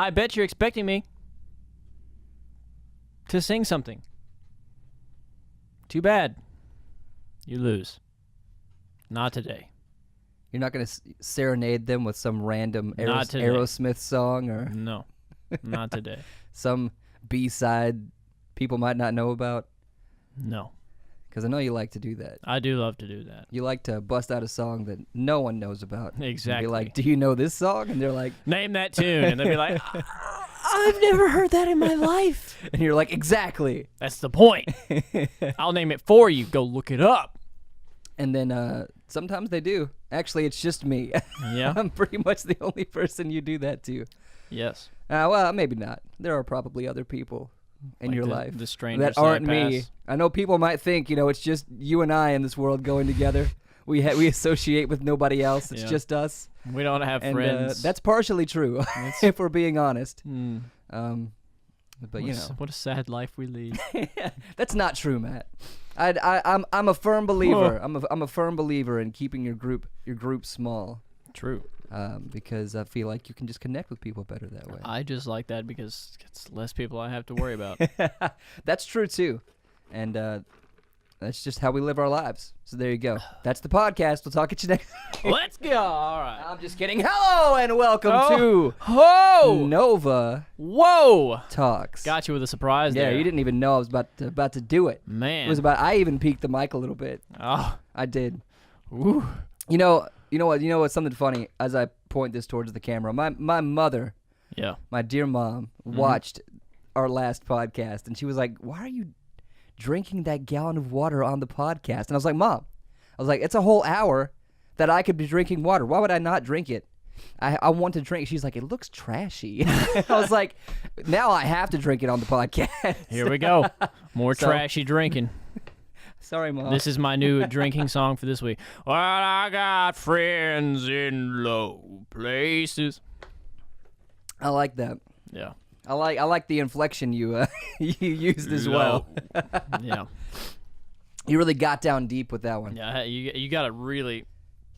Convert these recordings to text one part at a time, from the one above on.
I bet you're expecting me to sing something. Too bad. You lose. Not today. You're not going to serenade them with some random Not today. Aerosmith song or No, not today. some B-side people might not know about? No. Because I know you like to do that. I do love to do that. You like to bust out a song that no one knows about. Exactly. And be like, do you know this song? And they're like, name that tune. And they'll be like, I've never heard that in my life. and you're like, exactly. That's the point. I'll name it for you. Go look it up. And then sometimes they do. Actually, it's just me. Yeah. I'm pretty much the only person you do that to. Yes. Well, maybe not. There are probably other people in Like your the- life the strangers that aren't that I me. pass. I know people might think, it's just you and I in this world going together. We associate with nobody else. It's Yeah. just us. We don't have And friends. that's partially true, if we're being honest. Mm. But What a sad life we lead. that's not true, Matt. I'm a firm believer. I'm a firm believer in keeping your group small. True. Because I feel like you can just connect with people better that way. I just like that because it's less people I have to worry about. That's true too, and that's just how we live our lives. So there you go. That's the podcast. We'll talk at you next. Let's go. All right. I'm just kidding. Hello and welcome to Whoa. Nova Whoa. Talks. Got you with a surprise Yeah, there. you didn't even know I was about to do it. Man. It was about. I even peeked the mic a little bit. Oh. I did. Ooh. You know what's something funny? As I point this towards the camera, my mother, Yeah. my dear mom, watched our last podcast, and she was like, "Why are you drinking that gallon of water on the podcast?" And I was like, "Mom," it's a whole hour that I could be drinking water. Why would I not drink it? I want to drink. She's like, "It looks trashy." I was like, "Now I have to drink it on the podcast." Here we go. More trashy drinking. Sorry, Mom. This is my new drinking song for this week. Well, I got friends in low places. I like that. Yeah. I like the inflection you you used as well. Yeah. You really got down deep with that one. Yeah. You got to really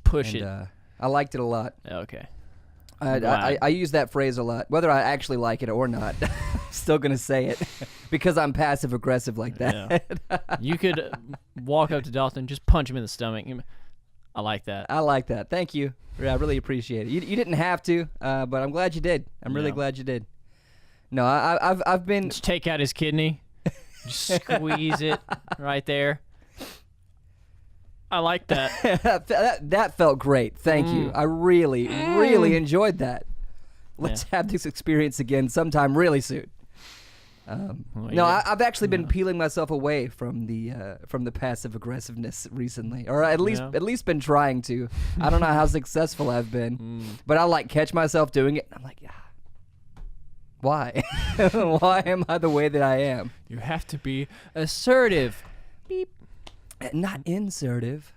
push And, it. I liked it a lot. Okay. I use that phrase a lot, whether I actually like it or not. I'm still gonna say it because I'm passive aggressive like that. Yeah. You could walk up to Dalton, just punch him in the stomach. I like that. I like that. Thank you. Yeah, I really appreciate it. You didn't have to, but I'm glad you did. I'm really glad you did. No, I've been. Just take out his kidney, just squeeze it right there. I like that. that felt great. Thank you. I really, really enjoyed that. Let's have this experience again sometime really soon. I've actually been peeling myself away from the passive aggressiveness recently, or at least been trying to. I don't know how successful I've been, but I catch myself doing it, and I'm like, why? Why am I the way that I am? You have to be assertive. Beep. Not insertive.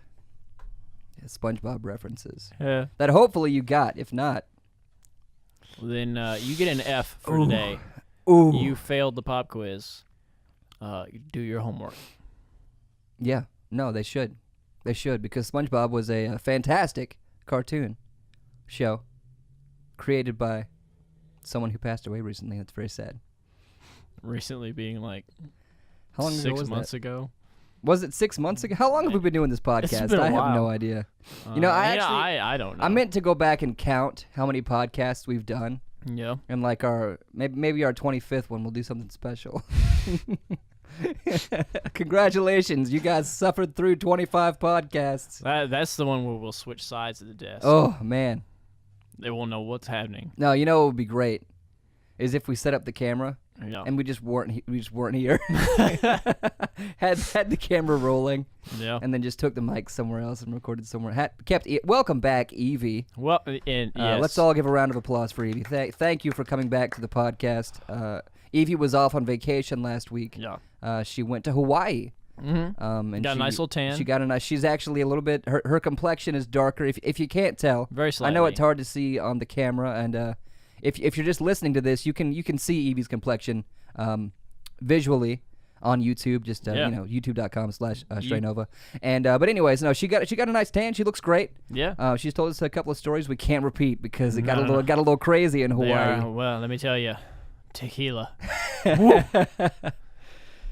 Yeah, SpongeBob references Yeah. that hopefully you got. If not, Then you get an F for today. ooh, You failed the pop quiz. Do your homework. yeah, no, they should, because SpongeBob was a fantastic cartoon show created by someone who passed away recently. That's very sad. Recently being like How long ago 6 was months that? ago. Was it 6 months ago? How long have we been doing this podcast? been a I have no while. idea. I don't know. I meant to go back and count how many podcasts we've done, Yeah. and our maybe our 25th one, we'll do something special. Congratulations, you guys suffered through 25 podcasts. That's the one where we'll switch sides of the desk. Oh man, They won't know what's happening. no, you know what would be great is if we set up the camera Yeah. and we just weren't here. had the camera rolling, Yeah. and then just took the mic somewhere else and recorded somewhere. Welcome back, Evie. Well, and yes. Let's all give a round of applause for Evie. Thank you for coming back to the podcast. Evie was off on vacation last week. Yeah. She went to Hawaii. Mm-hmm. And Got a nice little tan. She got a nice. She's actually a little bit. Her complexion is darker. If you can't tell, Very slightly. I know it's hard to see on the camera, and if you're just listening to this, you can see Evie's complexion visually on YouTube. Just Yeah. youtube.com/Straynova. And but anyways, no, she got a nice tan. She looks great. Yeah. She's told us a couple of stories we can't repeat because it got No. a little crazy in They Hawaii. are, well, let me tell you, tequila. Woo.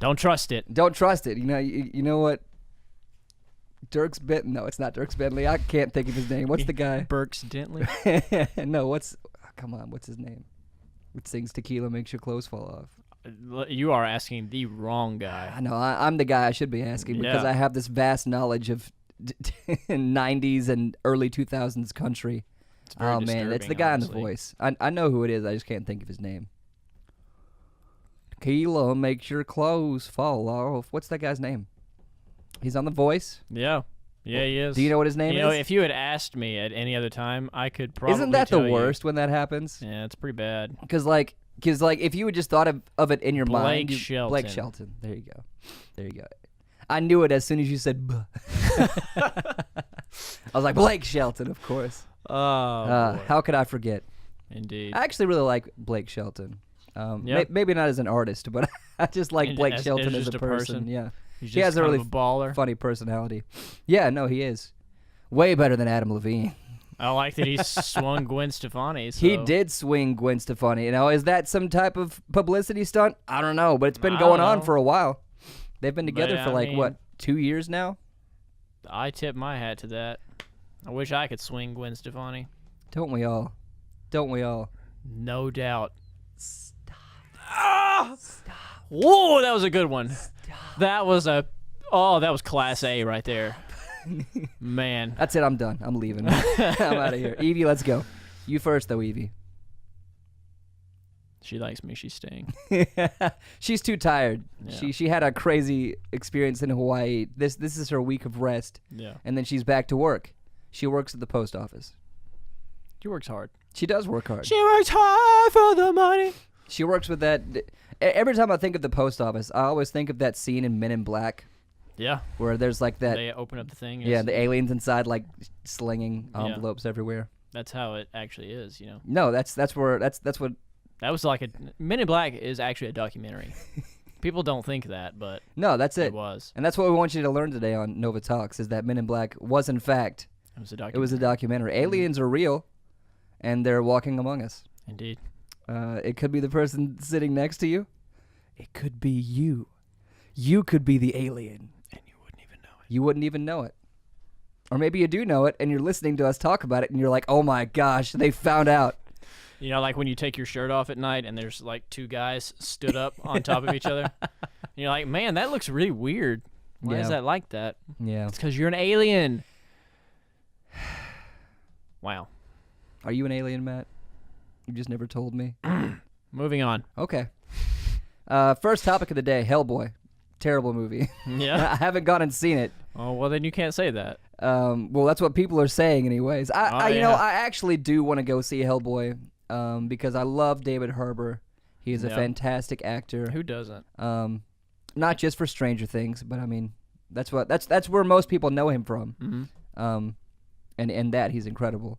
Don't trust it. Don't trust it. You know what? No, it's not Dirks Bentley. I can't think of his name. What's the guy? Burks Dentley. No, come on, what's his name? What sings tequila makes your clothes fall off? You are asking the wrong guy. I know. I'm the guy I should be asking because Yeah. I have this vast knowledge of 90s and early 2000s country. It's very Oh man, it's the disturbing, guy in honestly. the voice. I know who it is. I just can't think of his name. Tequila makes your clothes fall off. What's that guy's name? He's on The Voice. Yeah. Yeah, he is. Do you know what his name You know, is? if you had asked me at any other time, I could probably Isn't that the tell you. worst when that happens? Yeah, it's pretty bad. Because if you had just thought of it in your mind, Blake Shelton. Blake Shelton. There you go. I knew it as soon as you said. Buh. I was like Blake Shelton, of course. Oh, boy. How could I forget? Indeed. I actually really like Blake Shelton. Yep. Maybe not as an artist, but I just like And Blake as Shelton as just a a person. person. Yeah, He's he just has a kind really of a baller. funny personality. Yeah, no, he is way better than Adam Levine. I like that he swung Gwen Stefani. So. He did swing Gwen Stefani. Is that some type of publicity stunt? I don't know, but it's been I going don't on know. for a while. They've been together But, for I mean, 2 years now? I tip my hat to that. I wish I could swing Gwen Stefani. Don't we all? Don't we all? No doubt. Stop. Whoa, that was a good one. That was that was class A right there. Man. That's it. I'm done. I'm leaving. I'm out of here. Evie, let's go. You first, though, Evie. She likes me. She's staying. She's too tired. Yeah. She had a crazy experience in Hawaii. This is her week of rest, Yeah. and then she's back to work. She works at the post office. She works hard. She does work hard. She works hard for the money. She works with that. Every time I think of the post office, I always think of that scene in Men in Black Yeah. where there's like that. They open up the thing. Yeah, the aliens inside like slinging envelopes everywhere. That's how it actually is, you know. No, that's what. That was like Men in Black is actually a documentary. People don't think that, but No, that's it it. was. And that's what we want you to learn today on Nova Talks is that Men in Black was in fact It was a documentary. it was a documentary. Aliens are real, and they're walking among us. Indeed. It could be the person sitting next to you. It could be you. You could be the alien. And you wouldn't even know it. You wouldn't even know it. Or maybe you do know it, and you're listening to us talk about it, and you're like, oh my gosh, they found out. You know, like when you take your shirt off at night and there's like two guys stood up on top of each other. And you're like, man, that looks really weird. Why is Yeah. that like that? Yeah. It's because you're an alien. Wow. Are you an alien, Matt? You just never told me. Moving on. Okay. First topic of the day, Hellboy. Terrible movie. Yeah. I haven't gone and seen it. Oh, well, then you can't say that. Well, that's what people are saying anyways. I yeah. I actually do want to go see Hellboy because I love David Harbour. He is a Yeah. fantastic actor. Who doesn't? Not just for Stranger Things, but I mean, that's where most people know him from. Mm-hmm. And that he's incredible.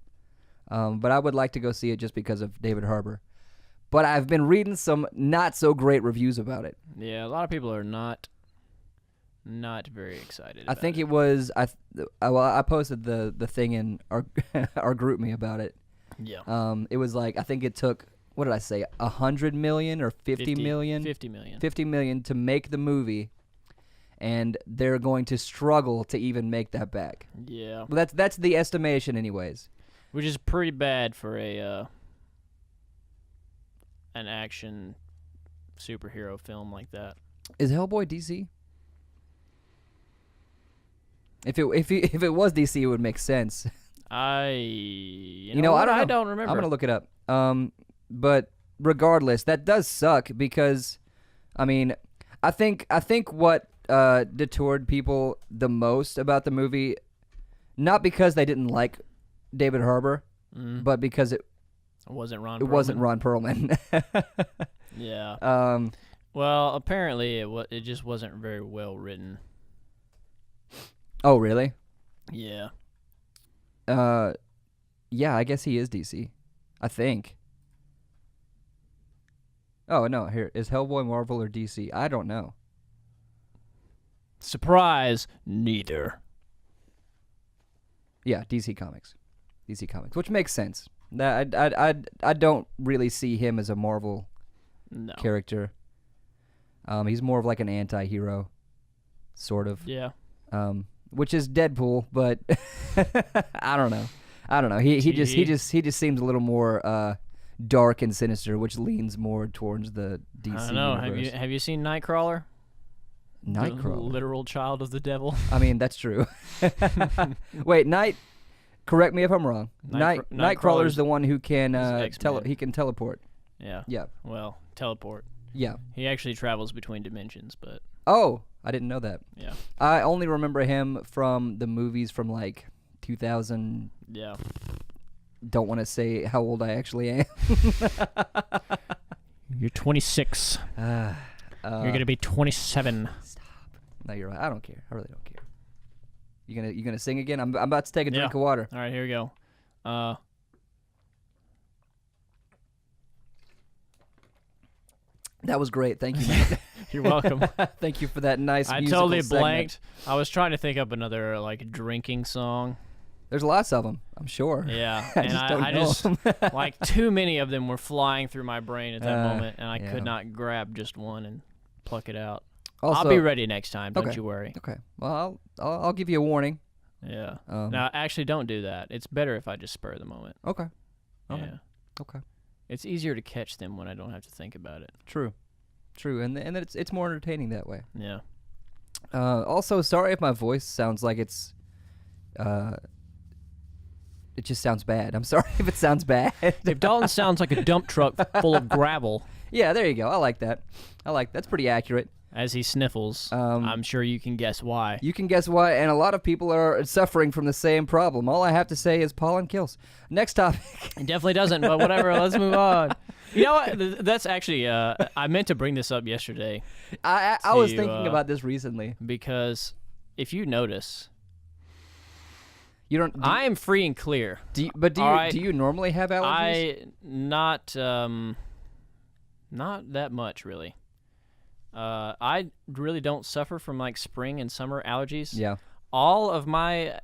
But I would like to go see it just because of David Harbour. But I've been reading some not so great reviews about it. Yeah, a lot of people are not very excited. I think it was I posted the thing in our group me about it. Yeah. It was like I think it took what did I say 100 million or 50 million? 50 million. 50 million to make the movie, and they're going to struggle to even make that back. Yeah. Well, that's the estimation, anyways. Which is pretty bad for an action superhero film like that. Is Hellboy DC? If it was DC, it would make sense. You I what? don't know. I don't remember. I'm gonna look it up. But regardless, that does suck because, I mean, I think what detoured people the most about the movie, not because they didn't like David Harbour, but because it wasn't Ron. it wasn't Ron Perlman. Yeah. Well, apparently it just wasn't very well written. Oh, really? Yeah. Yeah, I guess he is DC. I think. Oh, no, here. Is Hellboy Marvel or DC? I don't know. Surprise, neither. Yeah, DC Comics. DC Comics, which makes sense. I don't really see him as a Marvel character. He's more of like an anti-hero, sort of. Yeah. Which is Deadpool, but I don't know. He just seems a little more dark and sinister, which leans more towards the DC I don't know. universe. Have you seen Nightcrawler? Nightcrawler, The literal child of the devil. I mean, that's true. Wait, correct me if I'm wrong. Nightcrawler's the one who can he can teleport. Yeah. Yeah. Well, teleport. Yeah. He actually travels between dimensions, but Oh, I didn't know that. yeah. I only remember him from the movies from like 2000. Yeah. Don't want to say how old I actually am. You're 26. You're gonna be 27. Stop. No, you're right. I don't care. I really don't care. You gonna sing again? I'm about to take a drink of water. All right, here we go. That was great. Thank you, Matt. You're welcome. Thank you for that nice I musical totally segment. blanked. I was trying to think up another like drinking song. There's lots of them, I'm sure. Yeah, I and just don't know just 'em. like too many of them were flying through my brain at that moment, and I yeah. could not grab just one and pluck it out. Also, I'll be ready next time. Don't Okay. you worry. Okay. Well, I'll give you a warning. Yeah. Um, Now, actually, don't do that. It's better if I just spur the moment. Okay. Okay. Yeah. Okay. It's easier to catch them when I don't have to think about it. True. And it's more entertaining that way. Yeah. Also, sorry if my voice sounds like it's it just sounds bad. I'm sorry if it sounds bad. If Dalton sounds like a dump truck full of gravel Yeah, there you go. I like that. That's pretty accurate. as he sniffles, I'm sure you can guess why. You can guess why, and a lot of people are suffering from the same problem. All I have to say is pollen kills. Next topic. It definitely doesn't, but whatever. Let's move on. You know what? That's actually, I meant to bring this up yesterday. I was thinking about this recently. Because if you notice, You don't. I am free and clear. Do you normally have allergies? Not that much, really. I really don't suffer from like spring and summer allergies. Yeah. All of my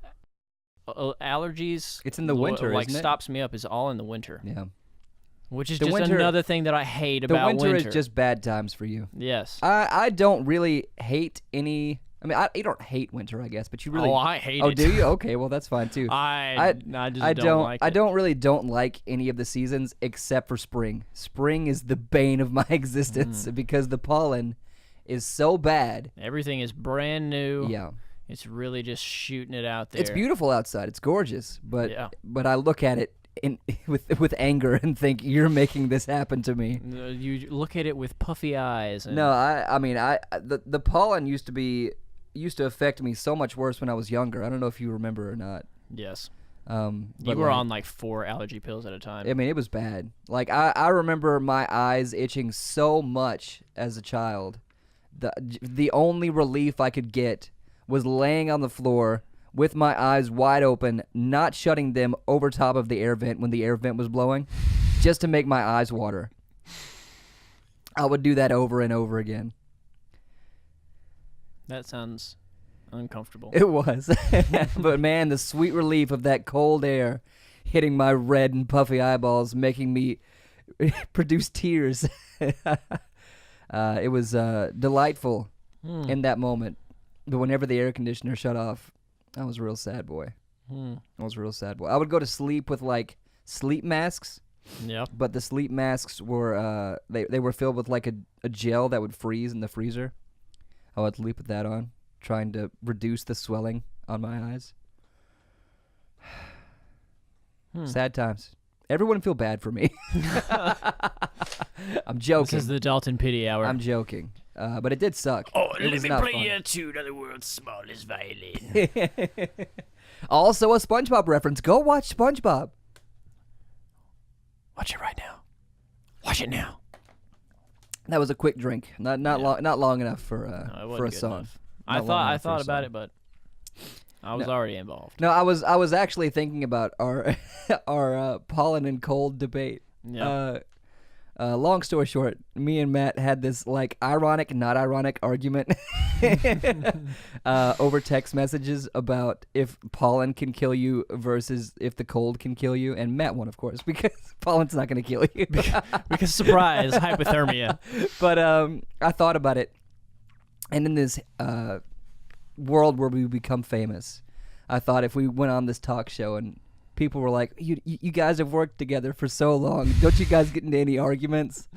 allergies, It's in the winter, like isn't it? stops me up, is all in the winter. Yeah. Which is The just winter- another thing that I hate The about winter is just bad times for you. Yes. I don't really hate any. I mean, you don't hate winter, I guess, but you really. Oh, I hate Oh, it. do you? Okay, well that's fine too. I just don't like it. I don't like any of the seasons except for spring. Spring is the bane of my existence because the pollen is so bad. Everything is brand new. Yeah. It's really just shooting it out there. It's beautiful outside. It's gorgeous, but Yeah. but I look at it with anger and think you're making this happen to me. You look at it with puffy eyes. And No, I mean the pollen used to affect me so much worse when I was younger. I don't know if you remember or not. Yes. But You were like, on like 4 allergy pills at a time. I mean, it was bad. Like I remember my eyes itching so much as a child. The only relief I could get was laying on the floor with my eyes wide open, not shutting them over top of the air vent when the air vent was blowing, just to make my eyes water. I would do that over and over again. That sounds uncomfortable. It was. But man, the sweet relief of that cold air hitting my red and puffy eyeballs, making me produce tears. It was delightful in that moment. But whenever the air conditioner shut off, I was a real sad boy. I was a real sad boy. I would go to sleep with like sleep masks. Yeah. But the sleep masks were they were filled with like a gel that would freeze in the freezer. I would sleep with that on, trying to reduce the swelling on my eyes. Sad times. Everyone feel bad for me. I'm joking. This is the Dalton Pity Hour. I'm joking. But it did suck. Oh, it let was me not play fun. you tune of the world's smallest violin. Also a SpongeBob reference. Go watch SpongeBob. Watch it right now. Watch it now. That was a quick drink. Not long enough for No, it wasn't for a good song. enough. Not I long enough for a thought about song. it, but I was already involved. No, I was actually thinking about our our pollen and cold debate. Yeah. Long story short, me and Matt had this like ironic, not ironic argument over text messages about if pollen can kill you versus if the cold can kill you. And Matt won, of course, because pollen's not going to kill you. Because surprise, hypothermia. But I thought about it, and in this world where we become famous, I thought if we went on this talk show and people were like, you guys have worked together for so long. Don't you guys get into any arguments?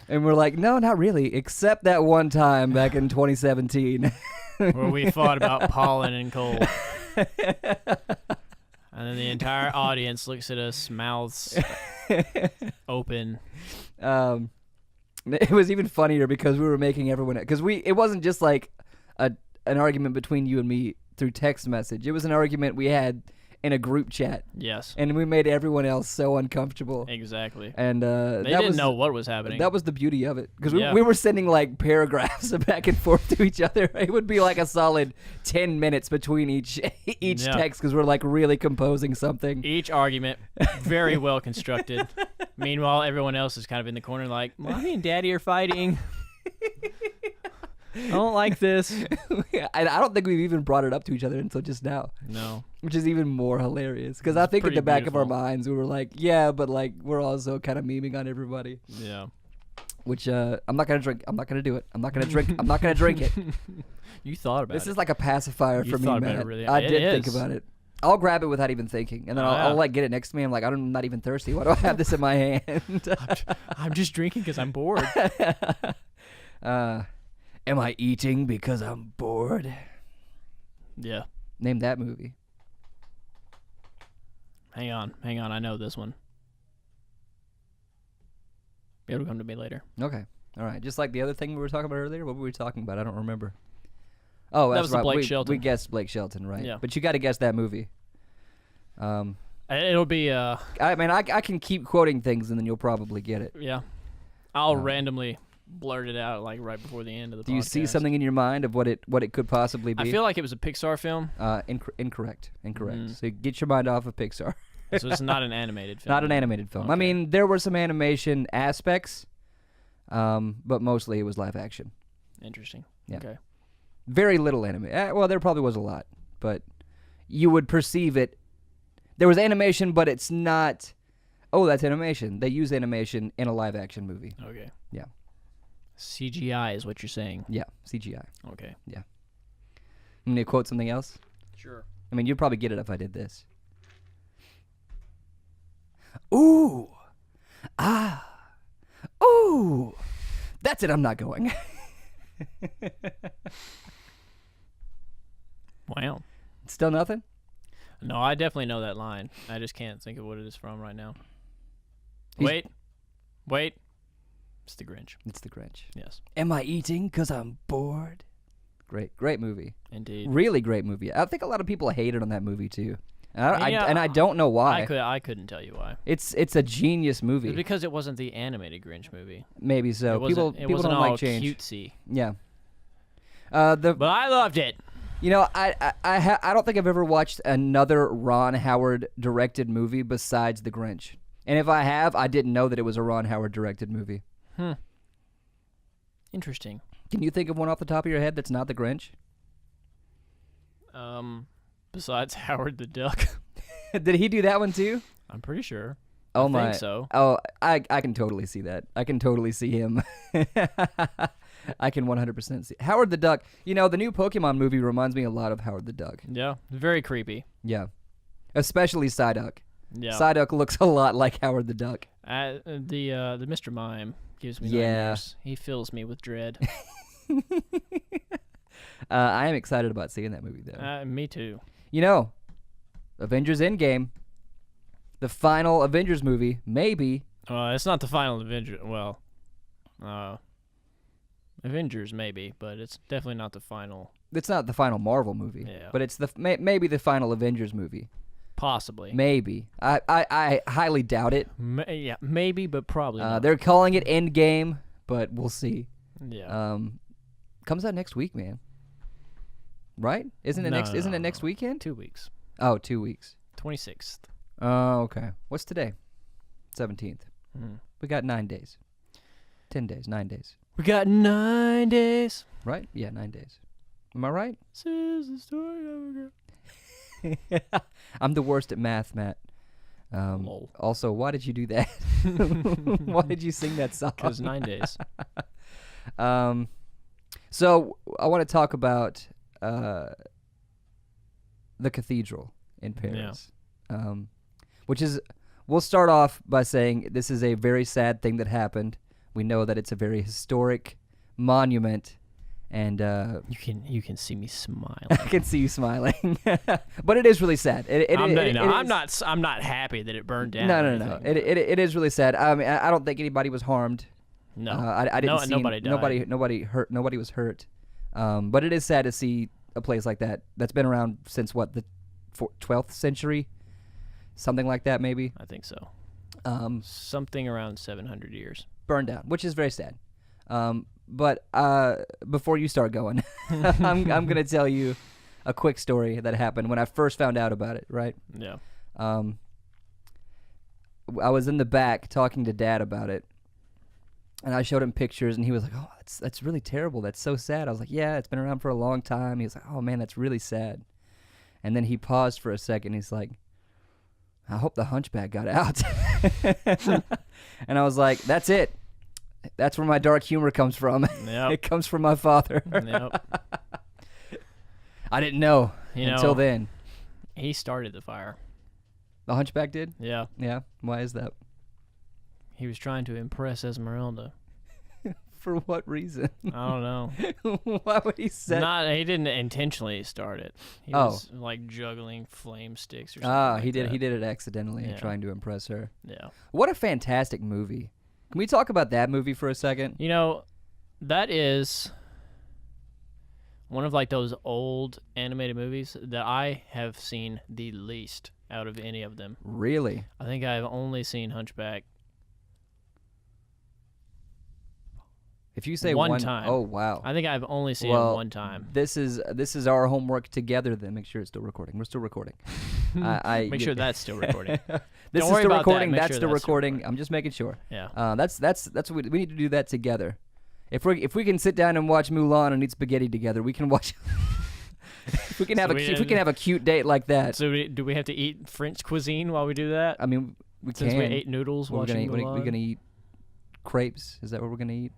And we're like, no, not really, except that one time back in 2017. Where we fought about pollen and cold. And then the entire audience looks at us, mouths open. It was even funnier because we were making everyone... Because it wasn't just like an argument between you and me through text message. It was an argument we had in a group chat. Yes. And we made everyone else so uncomfortable. Exactly. And they didn't know what was happening. That was the beauty of it. Because we were sending like paragraphs back and forth to each other. It would be like a solid 10 minutes between each text because we're like really composing something. Each argument, very well constructed. Meanwhile, everyone else is kind of in the corner like, Mommy and Daddy are fighting. I don't like this. I don't think we've even brought it up to each other until just now. No. Which is even more hilarious. Because I think in the back of our minds, we were like, yeah, but like we're also kind of memeing on everybody. Yeah. Which I'm not going to drink. I'm not going to do it. I'm not going to drink. I'm not going to drink it. You thought about it. This is like a pacifier for me, man. Really. I did think about it. I'll grab it without even thinking. And then I'll like get it next to me. I'm like, I'm not even thirsty. Why do I have this in my hand? I'm just drinking because I'm bored. Am I eating because I'm bored? Yeah. Name that movie. Hang on. I know this one. It'll come to me later. Okay. All right. Just like the other thing we were talking about earlier. What were we talking about? I don't remember. Oh, that's that was right. the Blake Shelton. We guessed Blake Shelton, right? Yeah. But you got to guess that movie. It'll be I mean, I can keep quoting things and then you'll probably get it. Yeah. I'll randomly blurt it out like right before the end of the podcast. Do you see something in your mind of what it could possibly be? I feel like it was a Pixar film. Incorrect. So get your mind off of Pixar. So it's not an animated film. Not an animated film. Okay. I mean, there were some animation aspects, but mostly it was live action. Interesting. Yeah. Okay. Very little anime. Well, there probably was a lot, but you would perceive it. There was animation, but it's not. Oh, that's animation. They use animation in a live action movie. Okay. Yeah. CGI is what you're saying. Yeah, CGI. Okay. Yeah. I'm going to quote something else. Sure. I mean, you'd probably get it if I did this. Ooh. Ah. Ooh. That's it. I'm not going. Wow. Still nothing? No, I definitely know that line. I just can't think of what it is from right now. Wait. It's the Grinch. It's the Grinch. Yes. Am I eating because I'm bored? Great movie. Indeed. Really great movie. I think a lot of people hated on that movie too. And I don't know why. I couldn't tell you why. It's a genius movie. It's because it wasn't the animated Grinch movie. Maybe so. People wasn't don't all like change. cutesy. Yeah. But I loved it. You know, I don't think I've ever watched another Ron Howard directed movie besides The Grinch. And if I have, I didn't know that it was a Ron Howard directed movie. Interesting. Can you think of one off the top of your head that's not The Grinch? Besides Howard the Duck. Did he do that one too? I'm pretty sure. Oh I my! think so. Oh, I can totally see that. I can totally see him. I can 100% see Howard the Duck. You know, the new Pokemon movie reminds me a lot of Howard the Duck. Yeah, very creepy. Yeah, especially Psyduck. Yeah, Psyduck looks a lot like Howard the Duck. The Mr. Mime gives me nightmares. He fills me with dread. I am excited about seeing that movie though. Me too. You know, Avengers Endgame, the final Avengers movie, maybe. It's not the final Avengers. Well, Avengers maybe, but it's definitely not the final. It's not the final Marvel movie. Yeah. But it's maybe the final Avengers movie. Possibly. Maybe. I highly doubt it. Yeah, maybe, but probably not. They're calling it Endgame, but we'll see. Yeah. Comes out next week, man. Right? Isn't it next weekend? 2 weeks. Oh, 2 weeks. 26th. Oh, okay. What's today? 17th. Mm-hmm. We got 9 days. 10 days, 9 days. We got 9 days. Right? Yeah, 9 days. Am I right? This is the story of a girl. I'm the worst at math, Matt. Lol. Also, why did you do that? Why did you sing that song? Because 9 days. So I want to talk about the cathedral in Paris, which is, we'll start off by saying this is a very sad thing that happened. We know that it's a very historic monument, and You can see me smiling. I can see you smiling, but it is really sad. I'm not happy that it burned down. No. It is really sad. I mean, I don't think anybody was harmed. No, I didn't see nobody died. Nobody was hurt. But it is sad to see a place like that that's been around since what, the 12th century, something like that, maybe. I think so. Something around 700 years. Burned down, which is very sad. But before you start going, I'm gonna tell you a quick story that happened when I first found out about it. Right? Yeah. I was in the back talking to Dad about it, and I showed him pictures, and he was like, "Oh, that's really terrible. That's so sad." I was like, "Yeah, it's been around for a long time." He was like, "Oh man, that's really sad." And then he paused for a second. He's like, "I hope the hunchback got out." And I was like, "That's it. That's where my dark humor comes from." Yep. It comes from my father. Yep. I didn't know until then. He started the fire. The hunchback did? Yeah. Yeah. Why is that? He was trying to impress Esmeralda. For what reason? I don't know. Why would he say? He didn't intentionally start it. He was like juggling flame sticks or something. Ah, like he did. that. He did it accidentally, Yeah. trying to impress her. Yeah. What a fantastic movie! Can we talk about that movie for a second? You know, that is one of like those old animated movies that I have seen the least out of any of them. Really? I think I've only seen Hunchback If you say one time. Oh wow! I think I've only seen it one time. This is our homework together. Then make sure it's still recording. We're still recording. Make sure that's still recording. This Don't is worry still about recording. that. Make That's sure still that's still recording. recording. I'm just making sure. Yeah. That's what we need to do that together. If we can sit down and watch Mulan and eat spaghetti together, we can watch. If we can have a cute date like that. So do we have to eat French cuisine while we do that? I mean, we Since can. we ate noodles watching Mulan. We're gonna eat crepes. Is that what we're gonna eat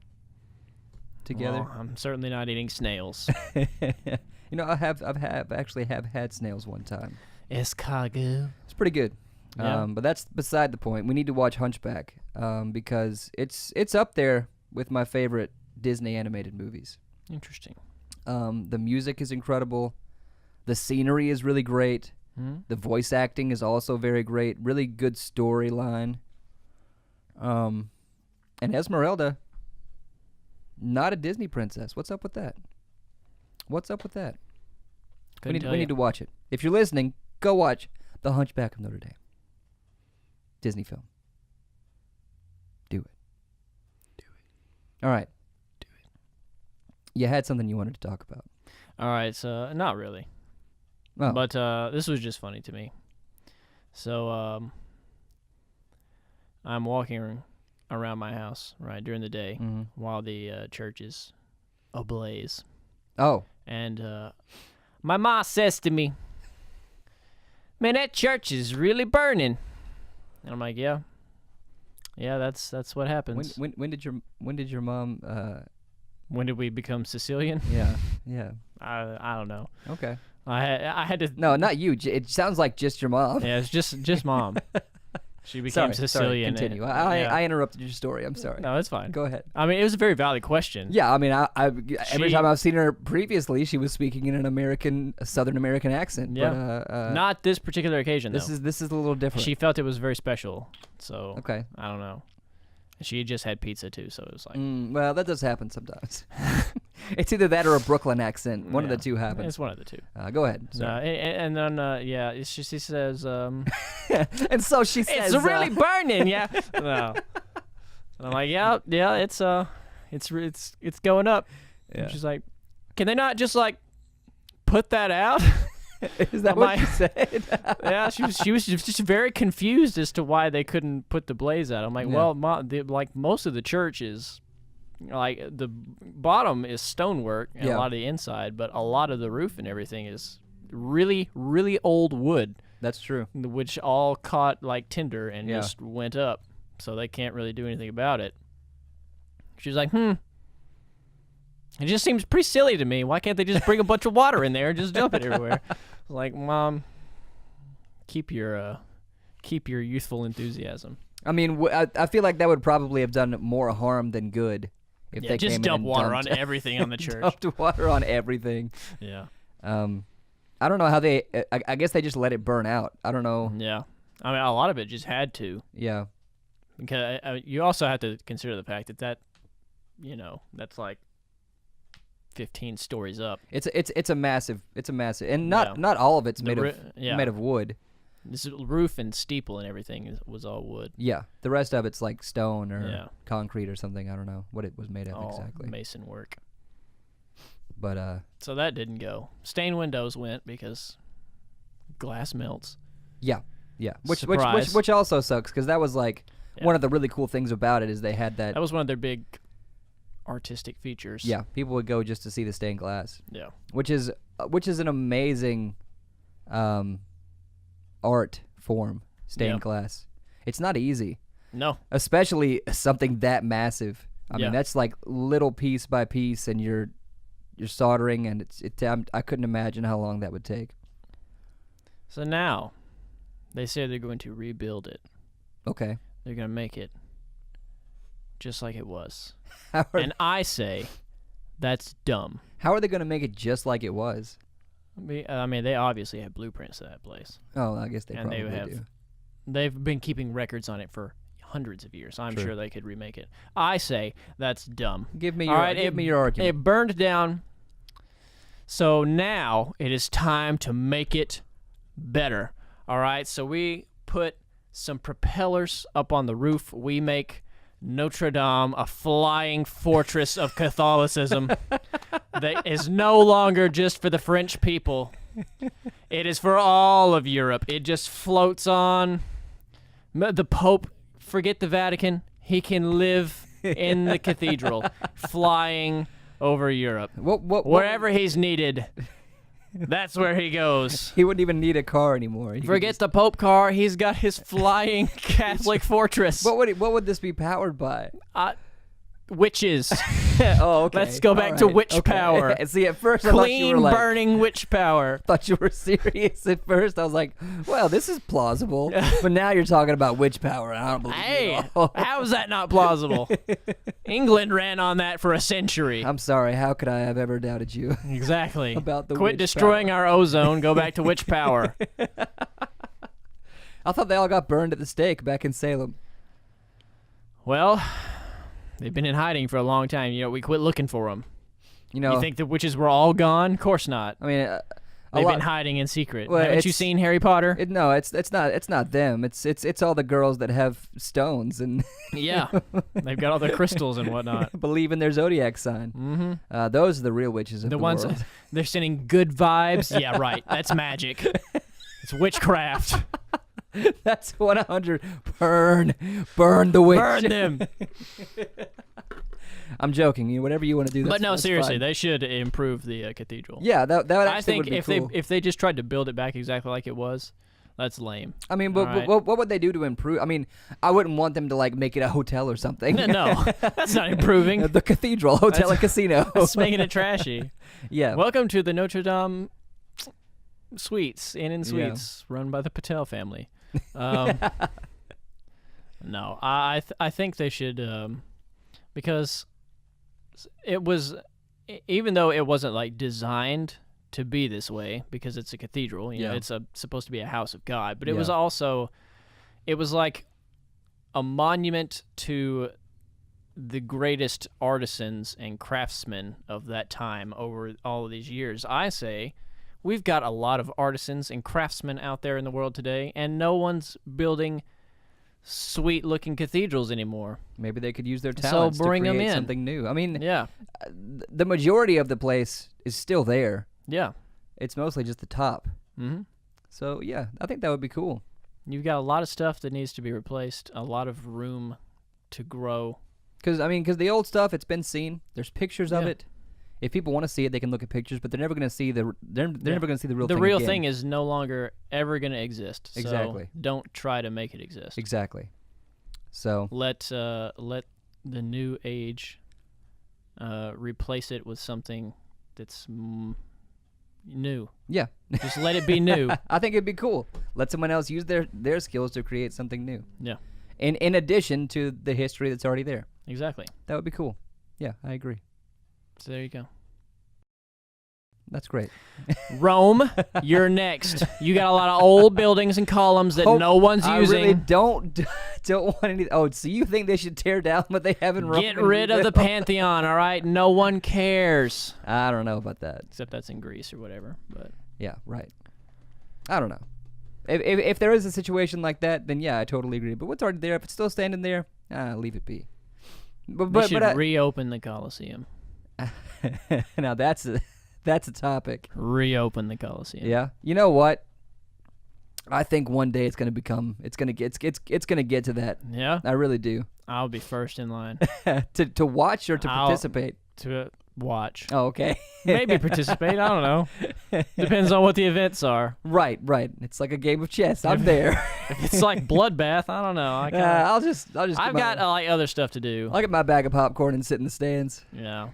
together? Well, I'm certainly not eating snails. You know, I've actually had snails one time. Escargot. It's pretty good. Yeah. But that's beside the point. We need to watch Hunchback because it's up there with my favorite Disney animated movies. Interesting. The music is incredible. The scenery is really great. Hmm? The voice acting is also very great. Really good storyline. And Esmeralda, not a Disney princess. What's up with that? We need to watch it. If you're listening, go watch The Hunchback of Notre Dame. Disney film. Do it. All right. Do it. You had something you wanted to talk about. All right, so not really. Oh. But this was just funny to me. So I'm walking around my house, right, during the day while the church is ablaze. Oh. And my ma says to me, "Man, that church is really burning." And I'm like, "Yeah, that's what happens." When did your mom? When did we become Sicilian? Yeah. I don't know. Okay. I had to. No, not you. It sounds like just your mom. Yeah, it's just mom. She became Sicilian. Sorry, continue. Yeah. I interrupted your story. I'm sorry. No, it's fine. Go ahead. I mean, it was a very valid question. Yeah, I mean, every time I've seen her previously, she was speaking in a Southern American accent. Yeah. But, not this particular occasion, though. This is a little different. She felt it was very special. So okay. I don't know. She just had pizza too, so it was like. Well, that does happen sometimes. It's either that or a Brooklyn accent. One of the two happens. It's one of the two. Go ahead. Sorry. And then she says. And so she says. It's really burning, yeah. No. And I'm like, yeah, it's going up. Yeah. And she's like, can they not just like put that out? Is that what you said? Yeah, she was just very confused as to why they couldn't put the blaze out. I'm like, well, like most of the church is like the bottom is stonework and Yeah. a lot of the inside, but a lot of the roof and everything is really, really old wood, That's true. which all caught like tinder and Yeah. just went up. So they can't really do anything about it. She's like, it just seems pretty silly to me. Why can't they just bring a bunch of water in there and just dump it everywhere? Like, Mom, keep your youthful enthusiasm. I mean, I feel like that would probably have done more harm than good if Yeah, they just came dump in and water dumped, on everything on the church. dumped water on everything. Yeah. I don't know how they. I guess they just let it burn out. I don't know. Yeah. I mean, a lot of it just had to. Yeah. Because you also have to consider the fact that that's like 15 stories up. It's a massive, and not all of it's made of wood. This roof and steeple and everything was all wood. Yeah, the rest of it's like stone or Yeah. concrete or something. I don't know what it was made of All exactly. mason work. But So that didn't go. Stained windows went because glass melts. yeah, which Surprise. which also sucks because that was like Yeah. one of the really cool things about it is they had that. That was one of their big artistic features. Yeah, people would go just to see the stained glass, Yeah. which is an amazing art form. Stained Yeah. glass. It's not easy, No. especially something that massive. I Yeah. mean, that's like little piece by piece, and you're soldering, and I couldn't imagine how long that would take. So now they say they're going to rebuild it. Okay. They're going to make it just like it was. How are, And I say that's dumb. how are they going to make it just like it was? I mean, they obviously have blueprints to that place. Oh, I guess they And they probably have- do. They've been keeping records on it for hundreds of years. I'm True. sure they could remake it. I say that's dumb. Give me All your right, give me your argument. It burned down. So now it is time to make it better. All right, so we put some propellers up on the roof. We make Notre-Dame a flying fortress of Catholicism that is no longer just for the French people. It is for all of Europe. It just floats on. The Pope, forget the Vatican. He can live in the cathedral, flying over Europe. Wherever he's needed, that's where he goes. He wouldn't even need a car anymore. He could Forget just- the Pope car. He's got his flying Catholic fortress. What would this be powered by? Witches. Oh, okay. Let's go back All to right. witch Okay. power. See, at first I thought you Clean, were like, burning witch power. thought you were serious at first. I was like, well, this is plausible. But now you're talking about witch power. And I don't believe Hey, it at all. how is that not plausible? England ran on that for a century. I'm sorry. How could I have ever doubted you? Exactly. About the Quit witch destroying our ozone. Go back to witch power. I thought they all got burned at the stake back in Salem. Well, they've been in hiding for a long time. We quit looking for them. You know, You think the witches were all gone? Of course not. I mean, They've been hiding in secret. Well, Haven't you it's- seen Harry Potter? no, it's not them. It's all the girls that have stones and Yeah. They've got all the crystals and whatnot. believe in their zodiac sign. Mm-hmm. Those are the real witches of the ones world. they're sending good vibes. Yeah, right. That's magic. It's witchcraft. That's 100. Burn the witch. Burn them. I'm joking. Whatever you want to do. But no, that's seriously, fine. they should improve the cathedral. Yeah, that actually I think would be if cool. they just tried to build it back exactly like it was, that's lame. I mean, but All right. what would they do to improve? I mean, I wouldn't want them to like make it a hotel or something. No, that's not improving. The cathedral, hotel, and casino. That's making it trashy. Yeah. Welcome to the Notre-Dame Suites, Inn and Suites, run by the Patel family. No, I think they should, because it was, even though it wasn't like designed to be this way, because it's a cathedral, you know, it's supposed to be a house of God, but it was also, it was like a monument to the greatest artisans and craftsmen of that time over all of these years. I say we've got a lot of artisans and craftsmen out there in the world today, and no one's building sweet-looking cathedrals anymore. Maybe they could use their talents bring to 'em create in. something new. I mean, Yeah, the majority of the place is still there. yeah. It's mostly just the top. Mm-hmm. So yeah, I think that would be cool. You've got a lot of stuff that needs to be replaced, a lot of room to grow. Because the old stuff, it's been seen. There's pictures of Yeah. it. If people want to see it, they can look at pictures, but they're never going to see the never going to see the real The thing. real again. thing is no longer ever going to exist. So Exactly. don't try to make it exist. Exactly. So Let the new age replace it with something that's new. yeah, Just let it be new. I think it'd be cool. Let someone else use their skills to create something new. Yeah, In addition to the history that's already there. exactly. That would be cool. Yeah, I agree. So there you go. That's great. Rome, you're next. You got a lot of old buildings and columns that no one's I using. really don't want any. Oh, so you think they should tear down what they have in Rome? Get and rid of the rebuild? Pantheon, all right? No one cares. I don't know about that. Except that's in Greece or whatever. But Yeah, right. I don't know. If there is a situation like that, then yeah, I totally agree. But what's already there, if it's still standing there, leave it be. they should reopen the Colosseum. Now that's a topic. Reopen the Colosseum. Yeah. You know what? I think one day it's gonna get to that. Yeah? I really do. I'll be first in line to watch or to I'll- participate. to watch. Oh, okay. Maybe participate. I don't know. Depends on what the events are. Right. It's like a game of chess. I'm there. If it's like bloodbath, I don't know. I'll just. I've got like other stuff to do. I'll get my bag of popcorn and sit in the stands. Yeah.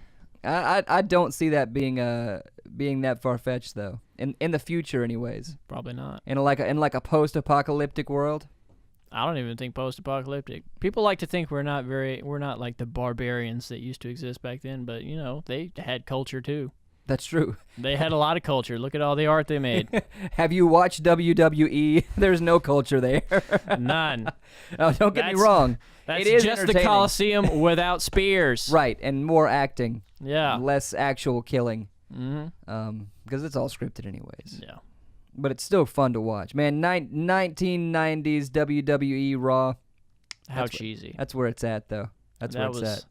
I don't see that being that far fetched though. In the future, anyways. Probably not. In like a post-apocalyptic world. I don't even think post-apocalyptic. People like to think we're not like the barbarians that used to exist back then, but you know, they had culture too. That's true. They had a lot of culture. Look at all the art they made. Have you watched WWE? There's no culture there. None. Oh, don't get me That's- wrong. That's It is just the entertaining. Colosseum without spears. Right, and more acting, Yeah. less actual killing, Mm-hmm. because it's all scripted anyways. Yeah. But it's still fun to watch, man. 1990s WWE Raw. How cheesy. That's where it's at, though. That's where it's at.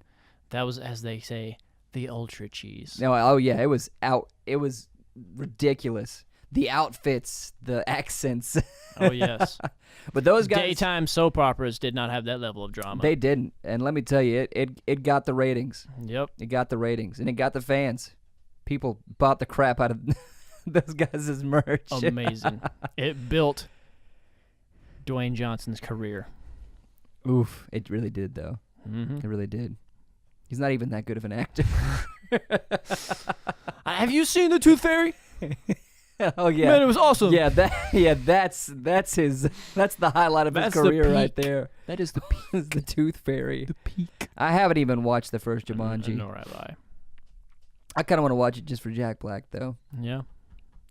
That was, as they say, the ultra cheese. No, oh yeah, it was out. It was ridiculous. The outfits, the accents. Oh yes. But those guys, Daytime soap operas did not have that level of drama. they didn't. And let me tell you, it got the ratings. Yep. It got the ratings, and it got the fans. People bought the crap out of those guys' merch. Amazing. It built Dwayne Johnson's career. Oof, it really did, though. Mm-hmm. It really did. He's not even that good of an actor. Have you seen the Tooth Fairy? Oh yeah, Man, it was awesome. yeah. That's the highlight of That's his the career right peak. there. That is the peak. Is the Tooth Fairy. The peak. I haven't even watched the first Jumanji. Nor have I. I kind of want to watch it just for Jack Black, though. Yeah.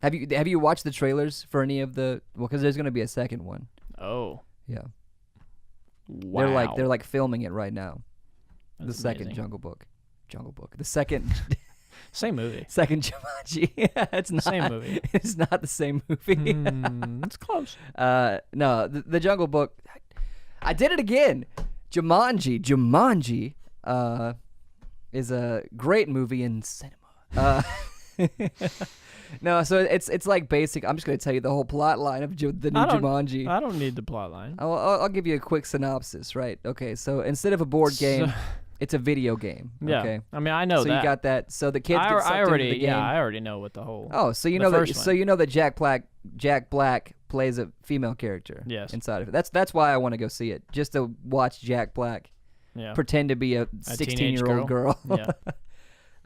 Have you watched the trailers for any of the? Well, because there's going to be a second one. Oh. Yeah, Wow. they're like filming it right now. That's the second amazing. Jungle Book. The second Same movie. second Jumanji. It's not Same movie. It's not the same movie. It's close. No, the Jungle Book. I did it again. Jumanji is a great movie in cinema. No, so it's like basic. I'm just gonna tell you the whole plot line of the new Jumanji. I don't need the plot line. I'll give you a quick synopsis, right? Okay, so instead of a board game, it's a video game. Yeah. Okay. I mean, I know So that. you got that. So the kids get sucked into the game. I already know what the whole. Oh, so you The know that. first So one. you know that Jack Black plays a female character. Yes. Inside of it. That's why I want to go see it, just to watch Jack Black Yeah. pretend to be a teenage 16-year-old girl. Yeah.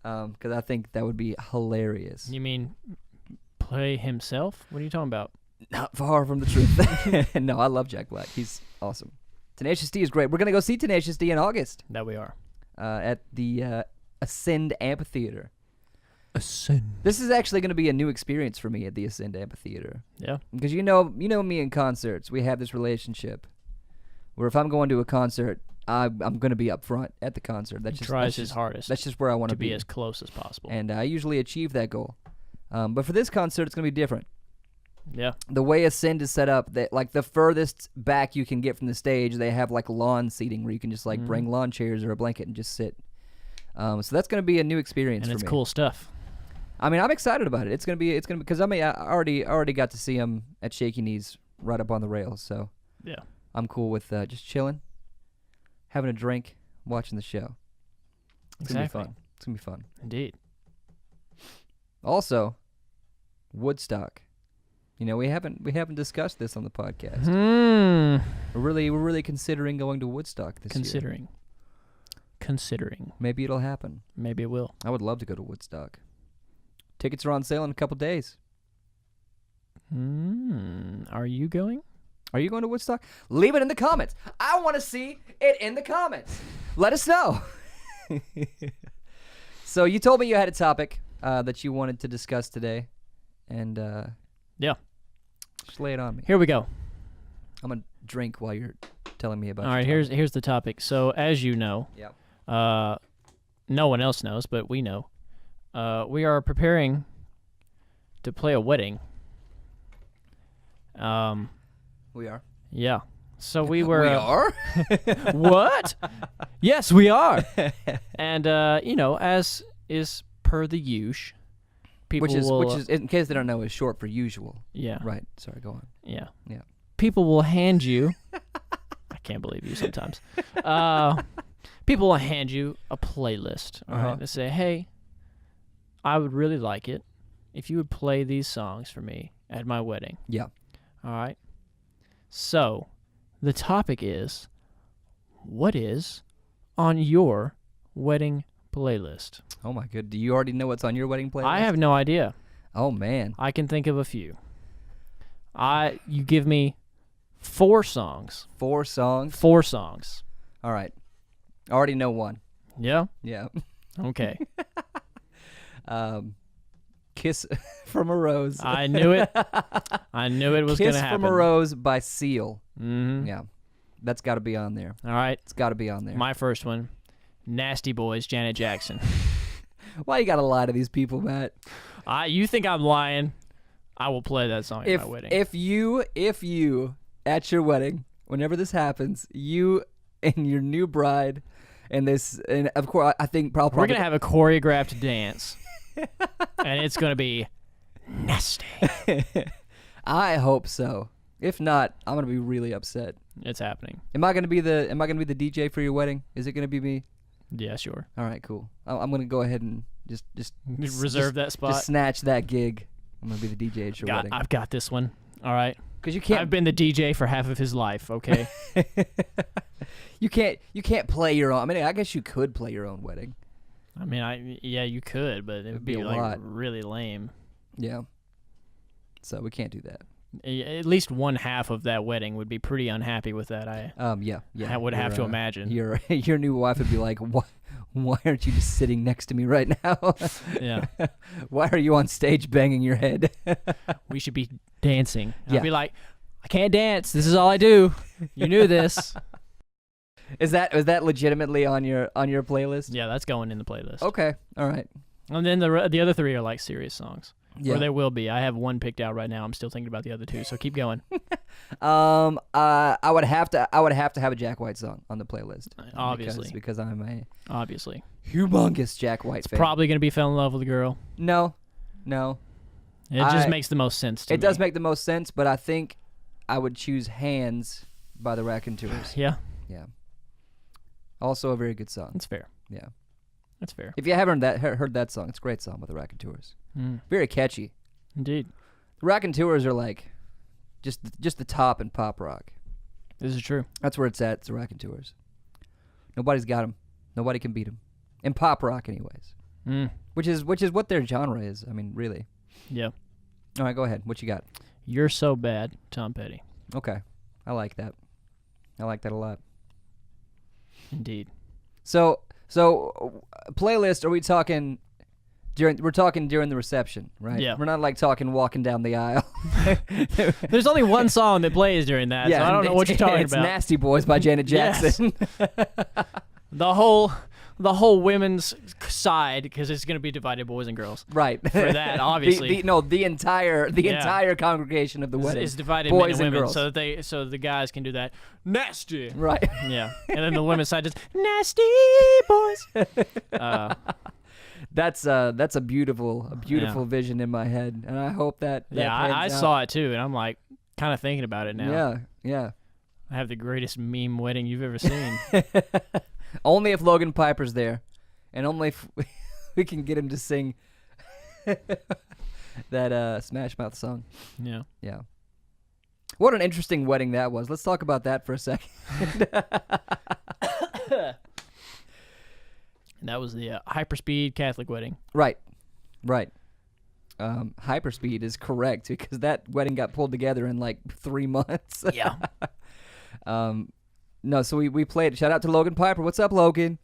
Because I think that would be hilarious. You mean play himself? What are you talking about? Not far from the truth. No, I love Jack Black. He's awesome. Tenacious D is great. We're gonna go see Tenacious D in August That we are. at the Ascend Amphitheater. Ascend. This is actually going to be a new experience for me at the Ascend Amphitheater. Yeah. Because you know me in concerts. We have this relationship where if I'm going to a concert, I'm going to be up front at the concert. That's just Tries his hardest That's just where I want to be. be as close as possible. And I usually achieve that goal. But for this concert, it's going to be different. Yeah. The way Ascend is set up, that like the furthest back you can get from the stage, they have like lawn seating where you can just like bring lawn chairs or a blanket and just sit. So that's going to be a new experience And for it's me. cool stuff. I mean, I'm excited about it. It's gonna be because I already got to see him at Shaky Knees right up on the rails, so Yeah. I'm cool with just chilling, having a drink, watching the show. It's Exactly. gonna be fun. It's gonna be fun. Indeed. Also, Woodstock. You know, we haven't discussed this on the podcast. We're really considering going to Woodstock this year. Considering. Maybe it'll happen. Maybe it will. I would love to go to Woodstock. Tickets are on sale in a couple days. Are you going? Are you going to Woodstock? Leave it in the comments. I want to see it in the comments. Let us know. So you told me you had a topic that you wanted to discuss today, and Yeah. just lay it on me. Here we go. I'm gonna drink while you're telling me about. All right, here's the topic. So as you know, no one else knows, but we know. We are preparing to play a wedding. We are. Yeah. So we were. We are. What? Yes, we are. And as is per the usual, people which is in case they don't know, is short for usual. Yeah. Right. Sorry. Go on. Yeah. Yeah. People will hand you. I can't believe you sometimes. People will hand you a playlist. All right. They say, "Hey, I would really like it if you would play these songs for me at my wedding." Yeah. All right. So, the topic is, what is on your wedding playlist? Oh my good. Do you already know what's on your wedding playlist? I have no idea. Oh man. I can think of a few. You give me 4 songs. 4 songs. 4 songs. All right. I already know one. Yeah? Yeah. Okay. Kiss from a Rose. I knew it. I knew it was going to happen. Kiss from a Rose by Seal. Mm-hmm. Yeah. That's got to be on there. All right. It's got to be on there. My first one, Nasty Boys, Janet Jackson. Why you got to lie to these people, Matt? You think I'm lying? I will play that song at my wedding. If you, at your wedding, whenever this happens, you and your new bride, and of course, I think probably we're going to have a choreographed dance. And it's going to be nasty. I hope so. If not, I'm going to be really upset. It's happening. Am I going to be the DJ for your wedding? Is it going to be me? Yeah, sure. All right, cool. I'm going to go ahead and just reserve that spot. Just snatch that gig. I'm going to be the DJ at your wedding. I've got this one. All right. Because you can't. I've been the DJ for half of his life. Okay. You can't play your own. I mean, I guess you could play your own wedding. I mean, you could, but it would be a like lot. really lame. Yeah. So we can't do that. At least one half of that wedding would be pretty unhappy with that. Yeah. I would have to imagine. Your new wife would be like, why aren't you just sitting next to me right now? Yeah. Why are you on stage banging your head? We should be dancing. Yeah. I'd be like, I can't dance. This is all I do. You knew this. Was that legitimately on your playlist? Yeah, that's going in the playlist. Okay. All right. And then the other 3 are like serious songs. Yeah. Or they will be. I have one picked out right now. I'm still thinking about the other 2, so keep going. I would have to have a Jack White song on the playlist. Obviously. Because I'm a Obviously. humongous Jack White fan. Probably going to be Fell in Love with a Girl. No. It just makes the most sense to me. It does make the most sense, but I think I would choose Hands by the Raconteurs. Yeah. Yeah. Also a very good song. That's fair. Yeah. That's fair. If you haven't heard that song, it's a great song by the Raconteurs. Very catchy. Indeed. The Raconteurs are like just the top in pop rock. This is true. That's where it's at. It's the Raconteurs. Nobody's got them. Nobody can beat them. In pop rock, anyways. Which is what their genre is. I mean, really. Yeah. All right, go ahead. What you got? You're So Bad, Tom Petty. Okay. I like that. I like that a lot. Indeed. So playlist, are we talking we're talking during the reception, right? Yeah. We're not like talking walking down the aisle. There's only one song that plays during that, so I don't know what you're talking it's about. Nasty Boys by Janet Jackson. The whole women's side, because it's going to be divided boys and girls. Right. For that, obviously. The entire congregation of the wedding is divided boys men and women, girls. so the guys can do that. Nasty. Right. Yeah. And then the women's side just nasty boys. That's a beautiful vision in my head, and I hope that I saw it too, and I'm like kind of thinking about it now. Yeah. I have the greatest meme wedding you've ever seen. Only if Logan Piper's there, and only if we can get him to sing that Smash Mouth song. Yeah. Yeah. What an interesting wedding that was. Let's talk about that for a second. And that was the hyperspeed Catholic wedding. Right. Hyperspeed is correct because that wedding got pulled together in like 3 months. Yeah. No, so we played. Shout out to Logan Piper. What's up, Logan?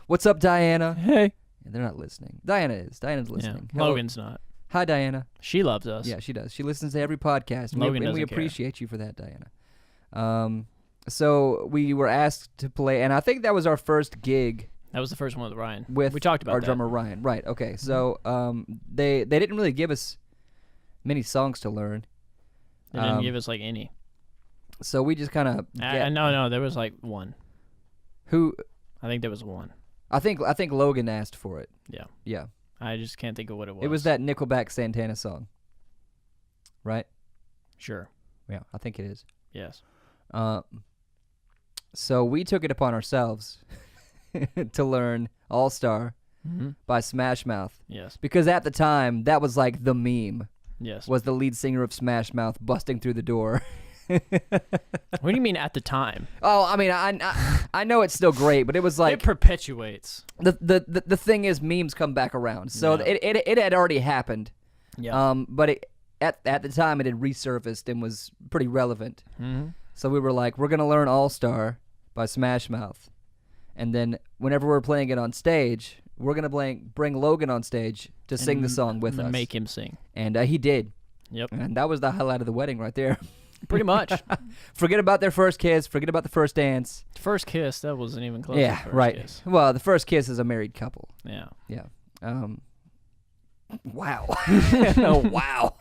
What's up, Diana? Hey. Yeah, they're not listening. Diana is. Diana's listening. Hello. Logan's not. Hi, Diana. She loves us. Yeah, she does. She listens to every podcast. Logan and we doesn't care. appreciate you for that, Diana. So we were asked to play, and I think that was our first gig That was the first one with Ryan. with we talked about our that. drummer Ryan. Right. Okay. So they didn't really give us many songs to learn. They didn't give us like any. So we just kind of no, there was like one. who I think there was one. I think Logan asked for it. Yeah. Yeah. I just can't think of what it was. It was that Nickelback Santana song. Right? Sure. Yeah, I think it is. Yes. So we took it upon ourselves to learn All Star by Smash Mouth. Yes. Because at the time, that was like the meme. Yes. Was the lead singer of Smash Mouth busting through the door. What do you mean at the time? Oh, I mean, I know it's still great, but it was like it perpetuates. the thing is, memes come back around. So Yeah. it had already happened. Yeah. But at the time it had resurfaced and was pretty relevant. Mm-hmm. So we were like, we're gonna learn All Star by Smash Mouth, and then whenever we're playing it on stage, we're gonna bring Logan on stage to sing the song with us. Make him sing. And he did. Yep. And that was the highlight of the wedding right there. Pretty much. Forget about their first kiss. Forget about the first dance. First kiss, that wasn't even close. Yeah, to first right. Kiss. Well, the first kiss is a married couple. Yeah. Yeah. Wow. Oh, wow.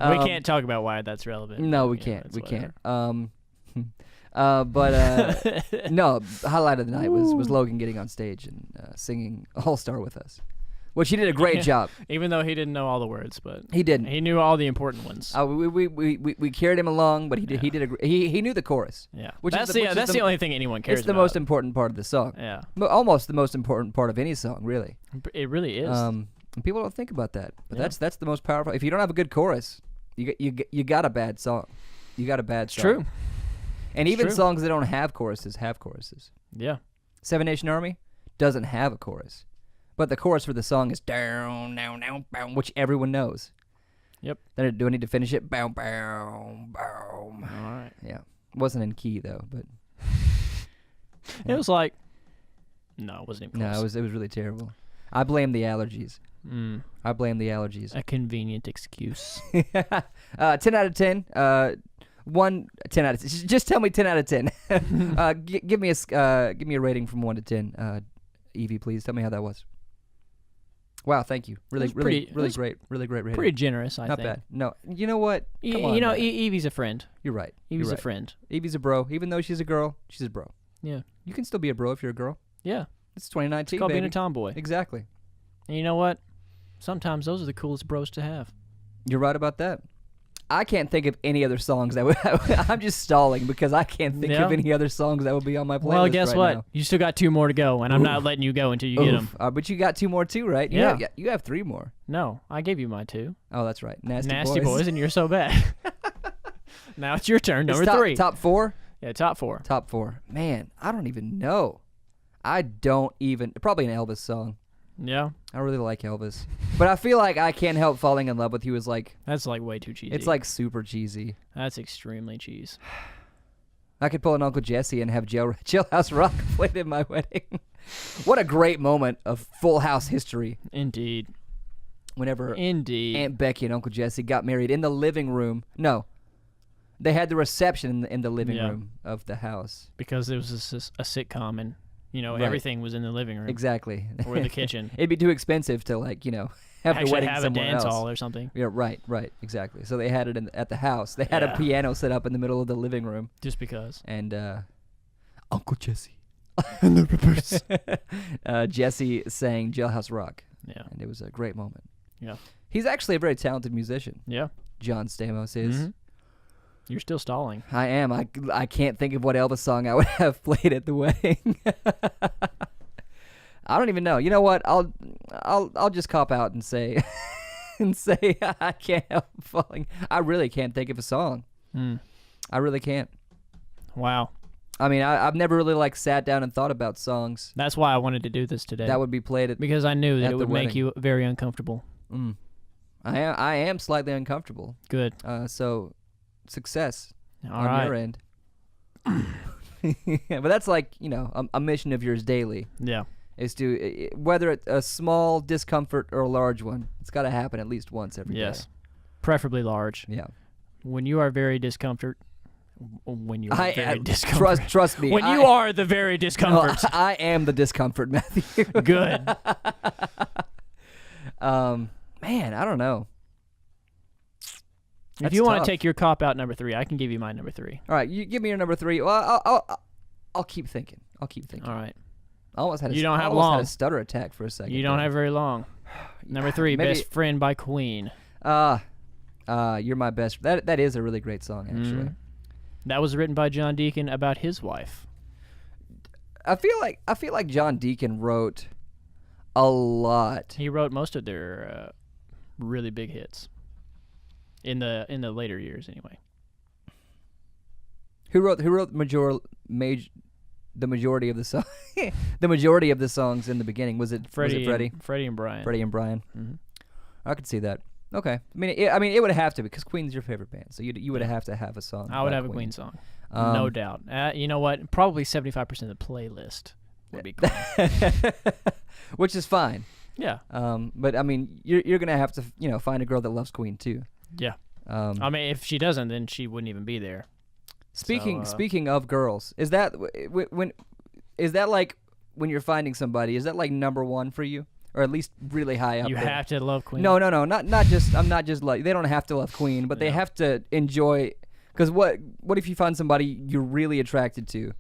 We can't talk about why that's relevant. No, we but, can't. it's We whatever. can't. But no, highlight of the night was Logan getting on stage and singing All Star with us, which he did a great job. Even though he didn't know all the words, but He didn't. he knew all the important ones. We carried him along, but he did. He did. He knew the chorus. Yeah. Which is that's the- which is that's the- the only thing anyone cares It's the about. most important part of the song. Yeah. Almost the most important part of any song, really. It really is. And people don't think about that, but Yeah. that's the most powerful. If you don't have a good chorus, you got a bad song. You got a bad song. True. And It's even true. songs that don't have choruses have choruses. Yeah. Seven Nation Army doesn't have a chorus, but the chorus for the song is down, down, down, bow, which everyone knows. Yep. Then do I need to finish it? Bow, bow, bow. All right. Yeah, wasn't in key though, but It was like, no, it wasn't even no, close. it was really terrible. I blame the allergies. Mm, I blame the allergies. a convenient excuse. 10 out of 10. 10 out of 10. Just tell me 10 out of 10. Give me a rating from 1 to 10. Evie, please tell me how that was. Wow, thank you. Really It was pretty- it was great. Really great rating. Pretty generous, I Not think. bad. No, you know what? Come on, you know, Matt. Evie's a friend. You're right. Evie's You're right. a friend. Evie's a bro. Even though she's a girl, she's a bro. Yeah. You can still be a bro if you're a girl. Yeah. It's 2019, It's called baby. being a tomboy. Exactly. And you know what? Sometimes those are the coolest bros to have. You're right about that. I can't think of any other songs that would. I'm just stalling because I can't think of Yeah. any other songs that would be on my playlist. Well, guess right what? now. You still got 2 more to go, and I'm not letting you go until you get them. But you got 2 more too, right? Yeah. You have 3 more. No, I gave you my 2. Oh, that's right. Nasty Boys, and you're so bad. Now it's your turn. Number 3. Top 4? Yeah, top 4. Top 4. Man, I don't even know. Probably an Elvis song. Yeah, I really like Elvis. But I feel like I Can't Help Falling in Love with You is like, that's like way too cheesy. it's like super cheesy. That's extremely cheese. I could pull an Uncle Jesse and have Jailhouse Rock played in my wedding. What a great moment of Full House history. Indeed. Whenever Indeed. Aunt Becky and Uncle Jesse got married in the living room. No. They had the reception in the living Yeah. room of the house. Because it was a sitcom, and Right. everything was in the living room Exactly. or the kitchen. It'd be too expensive to have the Actually wedding have a somewhere dance else. hall or something, Yeah, right, exactly. So they had it at the house. They had a Yeah. piano set up in the middle of the living room, just because. and Uncle Jesse and the Rippers. Jesse sang Jailhouse Rock, Yeah. and it was a great moment. Yeah. He's actually a very talented musician. Yeah. John Stamos is. Mhm. You're still stalling. I am. I can't think of what Elvis song I would have played at the wedding. I don't even know. You know what? I'll just cop out and say I can't help falling. I really can't think of a song. I really can't. Wow. I mean, I've never really like sat down and thought about songs That's why I wanted to do this today. that would be played at. because I knew that at it the would make wedding. you very uncomfortable. I am slightly uncomfortable. Good. So success All on right. your end. Yeah, but that's like, you know, a mission of yours daily Yeah. is to, whether it's a small discomfort or a large one, it's got to happen at least once every day. Yes. Preferably large. Yeah. When you are very discomfort. When you are very discomfort. Trust me. When you are the very No, discomfort. I am the discomfort, Matthew. Good. Man, I don't know. If That's you want tough. to take your cop out number 3, I can give you my number 3. All right, you give me your number 3. Well, I'll keep thinking. All right. I almost had You don't have I almost had long. a stutter attack for a second. You don't have very long. Number 3, Maybe- Best Friend by Queen. You're my best. That is a really great song, actually. That was written by John Deacon about his wife. I feel like John Deacon wrote a lot. He wrote most of their really big hits in the later years, anyway. Who wrote the majority of the song? The majority of the songs in the beginning, was it Freddie? Freddie and Brian. Freddie and Brian. Mhm. I could see that. Okay. I mean, it would have to, because Queen's your favorite band, so you would have to have a song. I would by have a Queen song, Um, no doubt. You know what? Probably 75% of the playlist would be Queen. Which is fine. Yeah. But I mean, you're gonna have to, you know, find a girl that loves Queen too. Yeah. I mean, if she doesn't, then she wouldn't even be there. Speaking of girls, is that like when you're finding somebody? Is that like number one for you, or at least really high up? You there? have to love Queen. No, not just. I'm not just like, they don't have to love Queen, but they Yeah. have to enjoy. Because what if you find somebody you're really attracted to?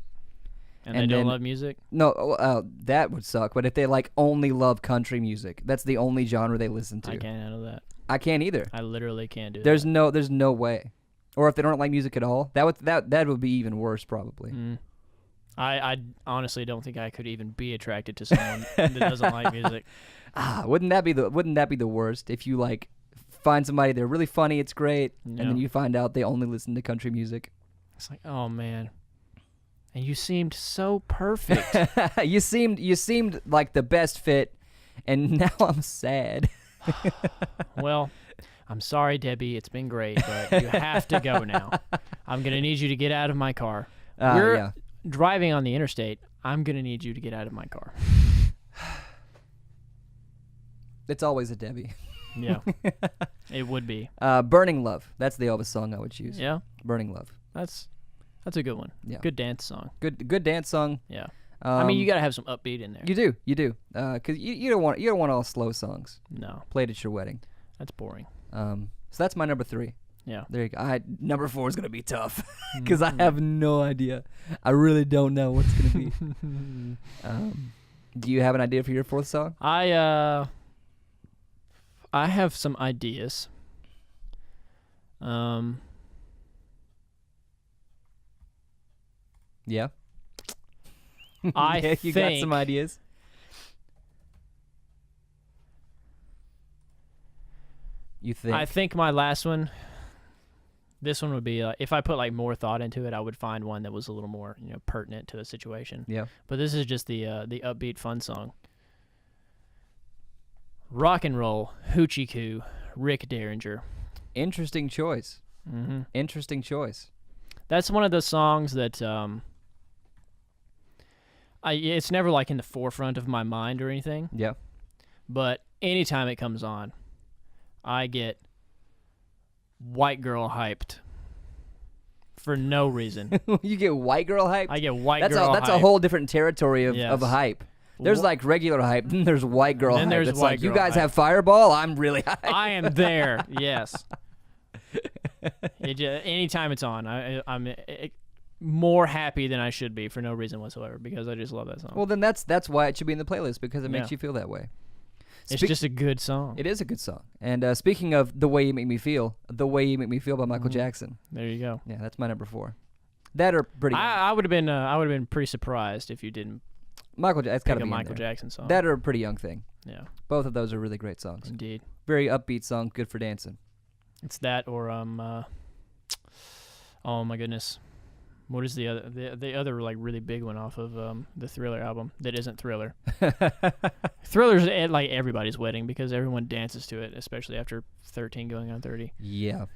And they don't love music? No, that would suck. But if they like only love country music, that's the only genre they listen to. I can't handle that. I can't either. I literally can't do There's that. there's no way. Or if they don't like music at all, that would be even worse probably. I honestly don't think I could even be attracted to someone that doesn't like music. Wouldn't that be the worst if you like find somebody, they're really funny, it's great, and then Yeah. you find out they only listen to country music. It's like, oh man. And you seemed so perfect. you seemed like the best fit, and now I'm sad. Well, I'm sorry, Debbie. It's been great, but you have to go now. I'm going to need you to get out of my car. We're Yeah. driving on the interstate. I'm going to need you to get out of my car. It's always a Debbie. Yeah. It would be. Burning Love. That's the Elvis song I would choose. Yeah. Burning Love. That's a good one. Yeah. Good dance song. Good dance song. Yeah. I mean, you got got to have some upbeat in there. You do. Because you don't want all slow songs No, played at your wedding. that's boring. So that's my number 3. Yeah. There you go. Number 4 is gonna be tough because I have no idea. I really don't know what's gonna be. Do you have an idea for your 4th song? I have some ideas. Yeah. I Yeah, you got some think- ideas. You think? I think my last one, this one would be, if I put like more thought into it, I would find one that was a little more, pertinent to the situation. Yeah. But this is just the upbeat fun song. Rock and Roll, Hoochie Coo, Rick Derringer. Interesting choice. Mm-hmm. Interesting choice. That's one of the songs that it's never like in the forefront of my mind or anything, Yeah. but anytime it comes on, I get white girl hyped for no reason. You get white girl hype. I get white That's girl that's hype. a whole different territory of Yes. hype. There's like regular hype, then there's white girl Then hype. there's It's white like, you girl guys hype. have Fireball, I'm really hyped. I am there. Yes. Anytime it's on, I'm more happy than I should be for no reason whatsoever because I just love that song. Well, then that's why it should be in the playlist, because it makes Yeah. you feel that way. It's just a good song. It is a good song. And speaking of The Way You Make Me Feel, The Way You Make Me Feel by Michael Jackson. There you go. Yeah, that's my number 4. That are pretty. I would have been pretty surprised if you didn't Michael. It's got to pick be a in Michael there. Jackson song. That are a pretty young thing. Yeah. Both of those are really great songs. Indeed. Very upbeat song, good for dancing. It's that or oh my goodness. What is the other like really big one off of the Thriller album that isn't Thriller? Thriller's at like everybody's wedding because everyone dances to it, especially after 13 going on 30. Yeah.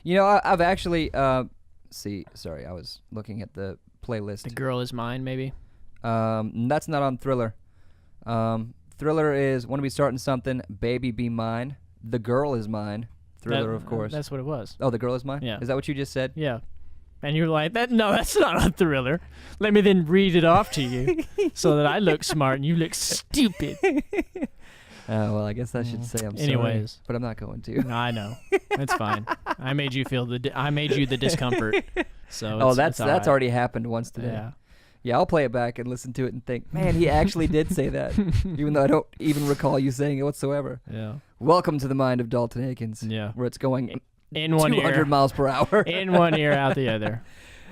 You know, I've actually sorry, I was looking at the playlist. The Girl Is Mine, maybe? That's not on Thriller. Thriller is Wanna Be Starting Something, Baby Be Mine. The Girl Is Mine. Thriller, of course. That's what it was. Oh, The Girl Is Mine? Yeah. Is that what you just said? Yeah. And you're like, no, that's not on Thriller. Let me then read it off to you so that I look smart and you look stupid. Well, I guess I should say I'm Anyways. sorry, but I'm not going to. No, I know. It's fine. I made you feel I made you the discomfort. So Oh, it's that's all right. already happened once today. Yeah. Yeah, I'll play it back and listen to it and think, man, he actually did say that, even though I don't even recall you saying it whatsoever. Yeah. Welcome to the mind of Dalton Akins, Yeah. where it's going In one 200 ear. miles per hour. In one ear, out the other.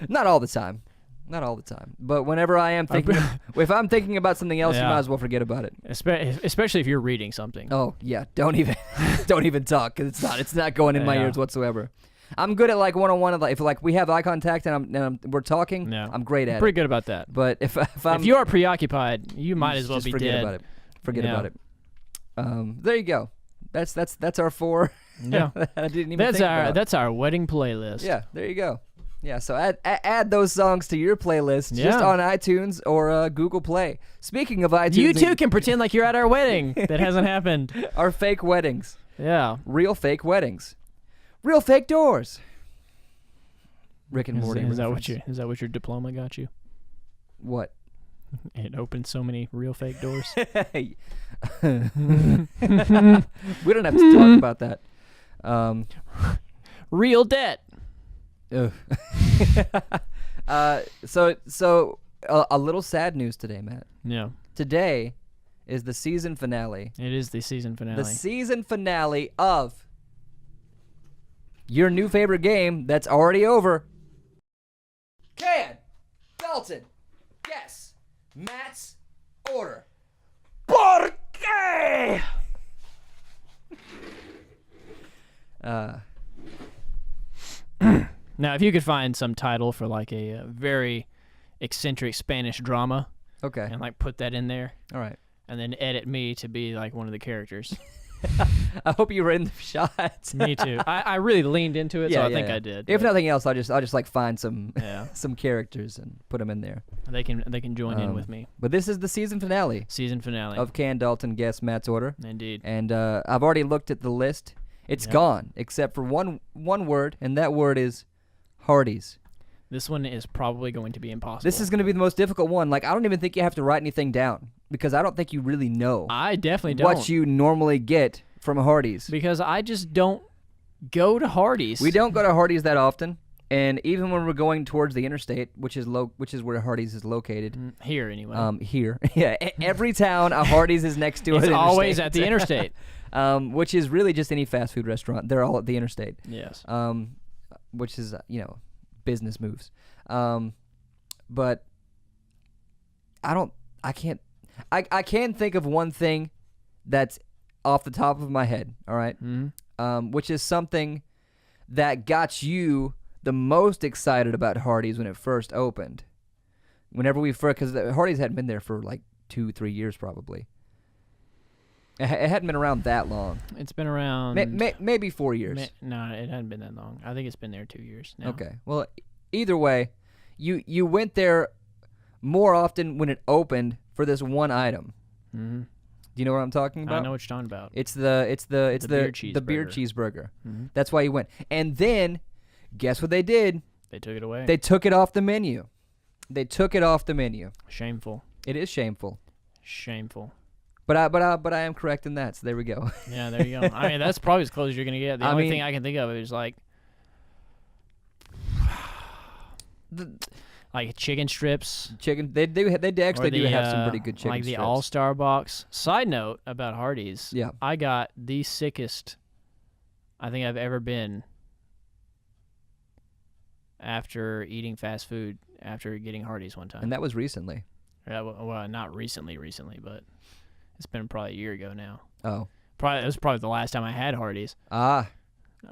Not all the time. Not all the time. But whenever I am thinking, if I'm thinking about something else, you Yeah. might as well forget about it. Especially if you're reading something. Oh yeah, don't even talk, because it's not going in my Yeah. ears whatsoever. I'm good at like one-on-one. If like we have eye contact and we're talking, Yeah. I'm great at Pretty it. good about that. But if I'm, If you are preoccupied, you might as well just be forget dead. about it. Forget Yeah. about it. There you go. That's our 4. Yeah. I didn't even think about. That's our wedding playlist. Yeah, there you go. Yeah, so add those songs to your playlist just Yeah. on iTunes or Google Play. Speaking of iTunes, You too can pretend like you're at our wedding that hasn't happened. our fake weddings, Yeah. real fake weddings, real fake doors. Rick and Morty. Is that reference. what your diploma got you? What? It opened so many real fake doors. We don't have to talk about that. Real debt. Ugh. So a little sad news today, Matt. Yeah. Today is the season finale. It is the season finale. The season finale of your new favorite game that's already over. Can Dalton guess Matt's order? ¿Por qué? Now, if you could find some title for like a very eccentric Spanish drama Okay. and like put that in there All right. and then edit me to be like one of the characters. I hope you were in the shots. Me too. I really leaned into it, so I think I did. If but nothing else, I'll just like find some yeah, some characters and put them in there. they can join in with me. But this is the season finale Season finale. of Can Dalton Guess Matt's Order. Indeed. And I've already looked at the list. It's Yep. gone, except for one word, and that word is Hardee's. This one is probably going to be impossible. This is going to be the most difficult one. Like, I don't even think you have to write anything down, because I don't think you really know I definitely don't. what you normally get from Hardee's. Because I just don't go to Hardee's. We don't go to Hardee's that often, and even when we're going towards the interstate, which is where Hardee's is located. Here anyway. Here, yeah, every town a Hardee's is next to. It's an always interstate. at the interstate. Which is really just any fast food restaurant. They're all at the interstate. Yes. Which is business moves. But I can't think of one thing that's off the top of my head. All right? Mm-hmm. Which is something that got you the most excited about Hardee's when it first opened. Whenever we first, because Hardee's hadn't been there for like 2-3 years probably. It hadn't been around that long. It's been around. Maybe 4 years. No, it hadn't been that long. I think it's been there 2 years now. Okay. Well, either way, you went there more often when it opened for this one item. Mm-hmm. Do you know what I'm talking about? I know what you're talking about. It's the beer cheeseburger. Mm-hmm. That's why you went. And then, guess what they did? They took it away. They took it off the menu. They took it off the menu. Shameful. It is shameful. Shameful. But I am correct in that. So there we go. Yeah, there you go. I mean, that's probably as close as you're gonna get. The only thing I can think of is like Like chicken strips. Chicken. They actually do have some pretty good chicken like the strips. All-Star box. Side note about Hardee's. Yeah. I got the sickest I think I've ever been after eating fast food after getting Hardee's one time. And that was recently. Yeah, well, not recently, but it's been probably a year ago now. Oh. It was probably the last time I had Hardee's.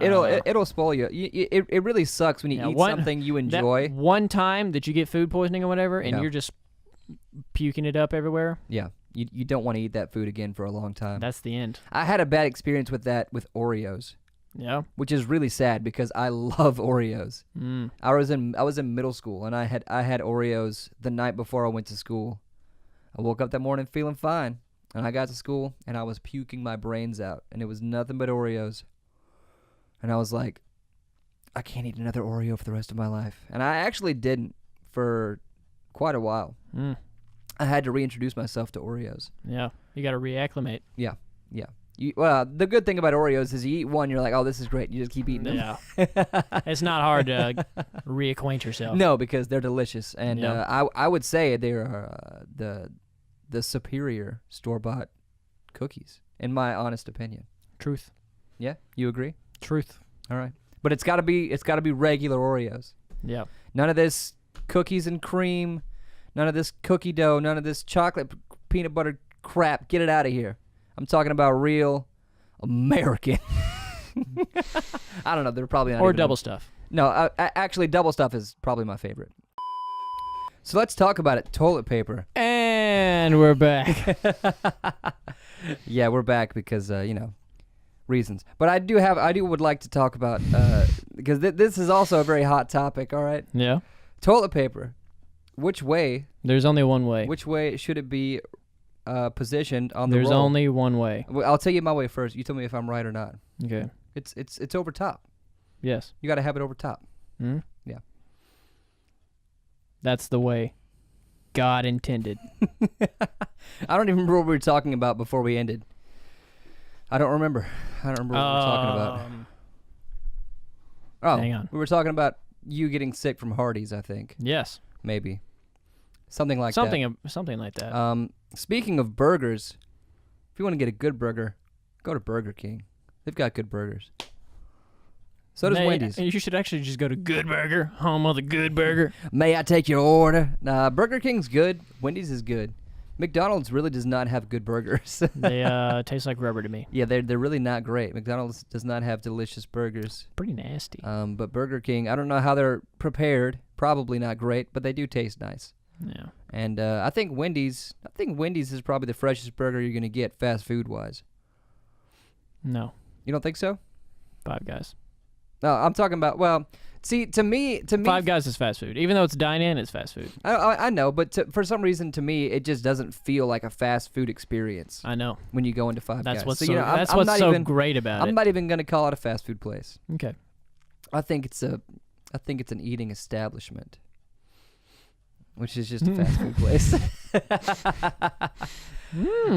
It'll spoil you. It really sucks when you eat something you enjoy. That one time that you get food poisoning or whatever, and you're just puking it up everywhere. Yeah, you don't want to eat that food again for a long time. That's the end. I had a bad experience with that with Oreos. Yeah, which is really sad because I love Oreos. I was in middle school and I had Oreos the night before I went to school. I woke up that morning feeling fine, and I got to school and I was puking my brains out, and it was nothing but Oreos. And I was like, I can't eat another Oreo for the rest of my life. And I actually didn't for quite a while. I had to reintroduce myself to Oreos. Yeah, you got to reacclimate. Yeah. Well, the good thing about Oreos is you eat one, you're like, oh, this is great. You just keep eating them. Yeah. It's not hard to reacquaint yourself. No, because they're delicious. And I would say they're the superior store-bought cookies, in my honest opinion. Truth. Yeah? You agree? Truth. All right. But it's got to be regular Oreos. Yeah. None of this cookies and cream, none of this cookie dough, none of this chocolate peanut butter crap. Get it out of here. I'm talking about real American. I don't know. They're probably not. Or double stuff. No, actually, double stuff is probably my favorite. So let's talk about it. Toilet paper. And we're back. Yeah, we're back because reasons. But I would like to talk about because this is also a very hot topic. All right. Yeah. Toilet paper. Which way? There's only one way. Which way should it be positioned on the There's roll? only one way. Well, I'll tell you my way first. You tell me if I'm right or not. Okay. It's over top. Yes. You got to have it over top. Hmm? Yeah. That's the way God intended. I don't even remember what we were talking about before we ended. I don't remember what we were talking about. Oh, hang on. We were talking about you getting sick from Hardee's, I think. Yes. Maybe. Something like that. Something like that. Speaking of burgers, if you want to get a good burger, go to Burger King. They've got good burgers. So does Wendy's. You should actually just go to Good Burger, home of the Good Burger. May I take your order? Burger King's good. Wendy's is good. McDonald's really does not have good burgers. They taste like rubber to me. Yeah, they're really not great. McDonald's does not have delicious burgers. Pretty nasty. But Burger King, I don't know how they're prepared. Probably not great, but they do taste nice. Yeah. And I think Wendy's is probably the freshest burger you're gonna get fast food wise. No. You don't think so? Five Guys. No, I'm talking about. Well, see, to me, Five Guys is fast food. Even though it's dine-in, it's fast food. I know, but for some reason, to me, it just doesn't feel like a fast food experience. I know. When you go into Five Guys. That's what's I'm so great about it. I'm not even gonna call it a fast food place. Okay. I think it's an eating establishment, which is just a fast food place.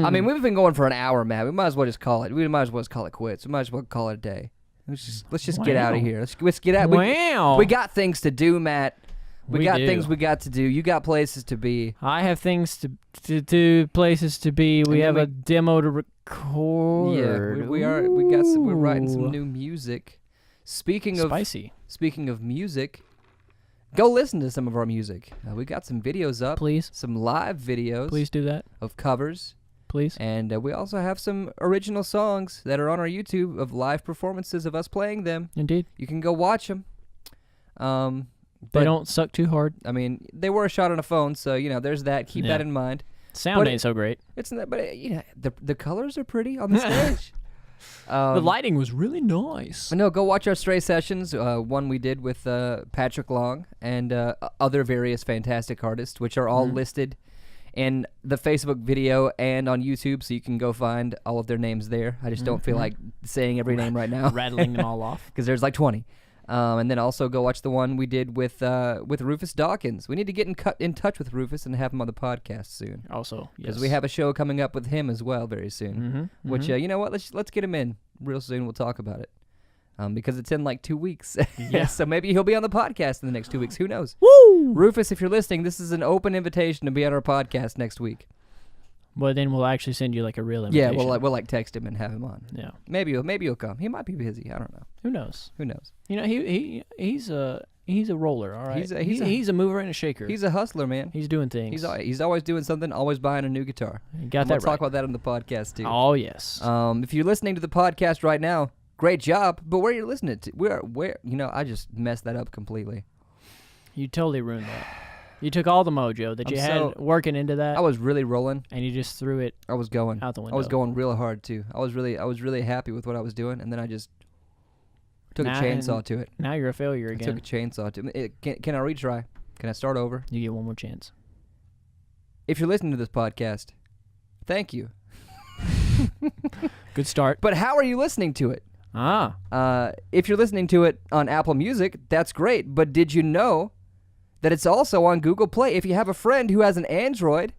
I mean, we've been going for an hour, Matt. We might as well just call it. We might as well just call it quits. We might as well call it a day. Let's just get out of here. Let's get out. We got things to do, Matt. We got things we got to do. You got places to be. I have things to do, places to be. We have a demo to record. Yeah, we're writing some new music. Speaking of music, go listen to some of our music. We got some videos up. Please. Some live videos. Please do that. Of covers. Please. And we also have some original songs that are on our YouTube of live performances of us playing them. Indeed. You can go watch them. They don't suck too hard. I mean, they were shot on a phone, so there's that. Keep that in mind. Sound ain't so great. It's not, but the colors are pretty on the stage. The lighting was really nice. No, go watch our Stray sessions. One we did with Patrick Long and other various fantastic artists, which are all listed in the Facebook video and on YouTube, so you can go find all of their names there. I just don't feel like saying every name right now. Rattling them all off. Because there's like 20. And then also go watch the one we did with Rufus Dawkins. We need to get in touch with Rufus and have him on the podcast soon. Also, yes. Because we have a show coming up with him as well very soon. Which, you know what? Let's get him in real soon. We'll talk about it. because it's in like 2 weeks. Yeah. So maybe he'll be on the podcast in the next 2 weeks. Who knows? Woo! Rufus, if you're listening, this is an open invitation to be on our podcast next week. Well, then we'll actually send you like a real Yeah, invitation. we'll like text him and have him on. Yeah. Maybe he'll come. He might be busy. I don't know. Who knows? Who knows? You know, he's a roller. All right. He's a mover and a shaker. He's a hustler, man. He's doing things. He's always doing something. Always buying a new guitar. You got And that we'll talk right. about that on the podcast too. Oh yes. If you're listening to the podcast right now, great job. But where you're listening to, where I just messed that up completely. You totally ruined that. You took all the mojo that you had working into that. I was really rolling. And you just threw it I was going out the window. I was going real hard too. I was really happy with what I was doing, and then I just took a chainsaw to it. Now you're a failure again. I took a chainsaw to it. Can I retry? Can I start over? You get one more chance. If you're listening to this podcast, thank you. Good start. But how are you listening to it? If you're listening to it on Apple Music, that's great. But did you know that it's also on Google Play? If you have a friend who has an Android,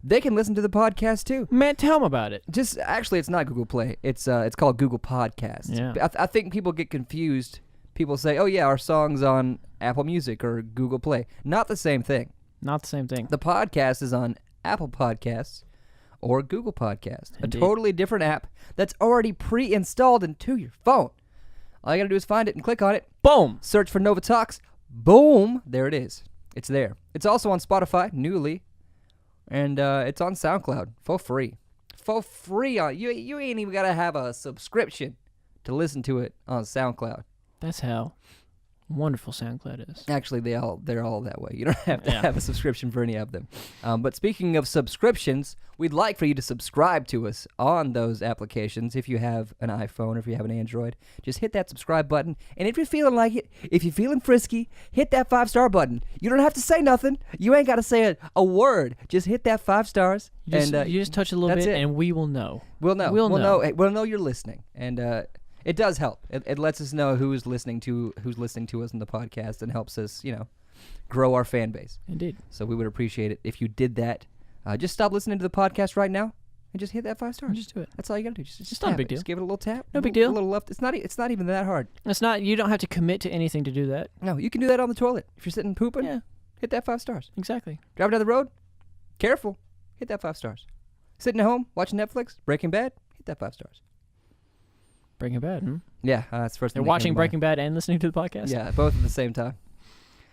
they can listen to the podcast too. Man, tell them about it. Actually, it's not Google Play. It's called Google Podcasts. Yeah. I think people get confused. People say, "Oh yeah, our song's on Apple Music or Google Play." Not the same thing. Not the same thing. The podcast is on Apple Podcasts or Google Podcasts. Indeed. A totally different app that's already pre-installed into your phone. All you gotta do is find it and click on it. Boom. Search for Nova Talks. Boom. There it is. It's there. It's also on Spotify, newly. And it's on SoundCloud for free. For free. You ain't even got to have a subscription to listen to it on SoundCloud. That's how wonderful SoundCloud is. Actually, they're all that way. You don't have to have a subscription for any of them. But speaking of subscriptions, we'd like for you to subscribe to us on those applications. If you have an iPhone or if you have an Android, just hit that subscribe button. And if you're feeling like it, if you're feeling frisky, hit that 5-star button. You don't have to say nothing. You ain't got to say a word. Just hit that 5 stars. You just touch a little bit, and we will know. We'll know. We'll know. We'll know you're listening. And it does help. It lets us know who's listening to us in the podcast and helps us, grow our fan base. Indeed. So we would appreciate it if you did that. Just stop listening to the podcast right now and just hit that 5 stars. Just do it. That's all you gotta do. Just not a tap big it. deal. Just give it a little tap. No big deal. A little left. It's not even that hard. It's not. You don't have to commit to anything to do that. No, you can do that on the toilet. If you're sitting pooping, hit that 5 stars. Exactly. Driving down the road, careful, hit that 5 stars. Sitting at home watching Netflix, Breaking Bad, hit that 5 stars. Breaking Bad. Yeah, that's the first thing. They're watching Breaking Bad and listening to the podcast. Yeah, both at the same time.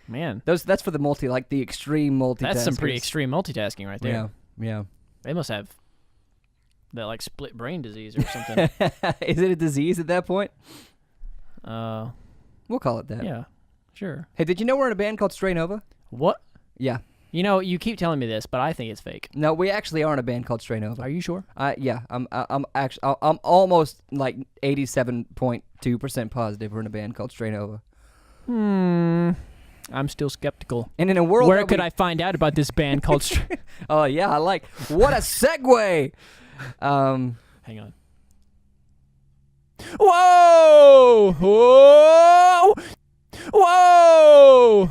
Man, That's for the extreme multitaskers. that's some pretty extreme multitasking right there. Yeah. They must have that like split brain disease or something. Is it a disease at that point? We'll call it that. Yeah, sure. Hey, did you know we're in a band called Stray Nova? What? Yeah. You know, you keep telling me this, but I think it's fake. No, we actually are in a band called Stray Nova. Are you sure? Yeah. I'm almost like 87.2% positive we're in a band called Stray Nova. I'm still skeptical. And in a world where could I find out about this band called Oh yeah, what a segue. Hang on. Whoa! Whoa! Whoa!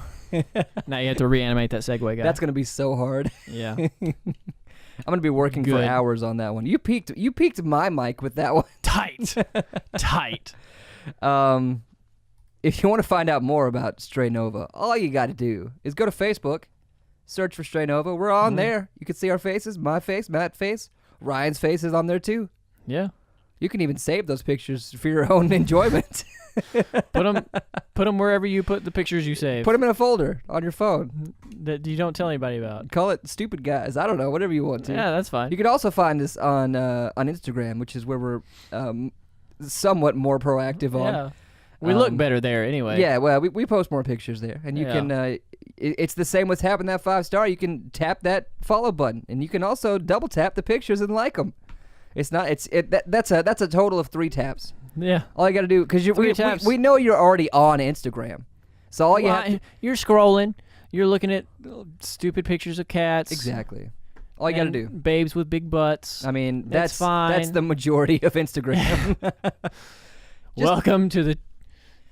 Now you have to reanimate that segue, guy. That's gonna be so hard. Yeah. I'm gonna be working for hours on that one. You peaked my mic with that one. Tight. If you want to find out more about Stray Nova, all you got to do is go to Facebook, search for Stray Nova. We're on there. You can see our faces, my face, Matt's face, Ryan's face is on there too. Yeah. You can even save those pictures for your own enjoyment. Put them wherever you put the pictures you save. Put them in a folder on your phone that you don't tell anybody about. Call it Stupid Guys. I don't know, whatever you want to. Yeah, that's fine. You can also find us on Instagram, which is where we're somewhat more proactive on. Yeah. We look better there anyway. Yeah, well, we post more pictures there. And you can, it's the same with tapping that 5-star. You can tap that follow button. And you can also double tap the pictures and like them. It's not, that's a total of 3 taps. Yeah. All you got to do, because we know you're already on Instagram. So all you're scrolling. You're looking at stupid pictures of cats. Exactly. All you got to do. Babes with big butts. I mean, that's fine. That's the majority of Instagram. Welcome to the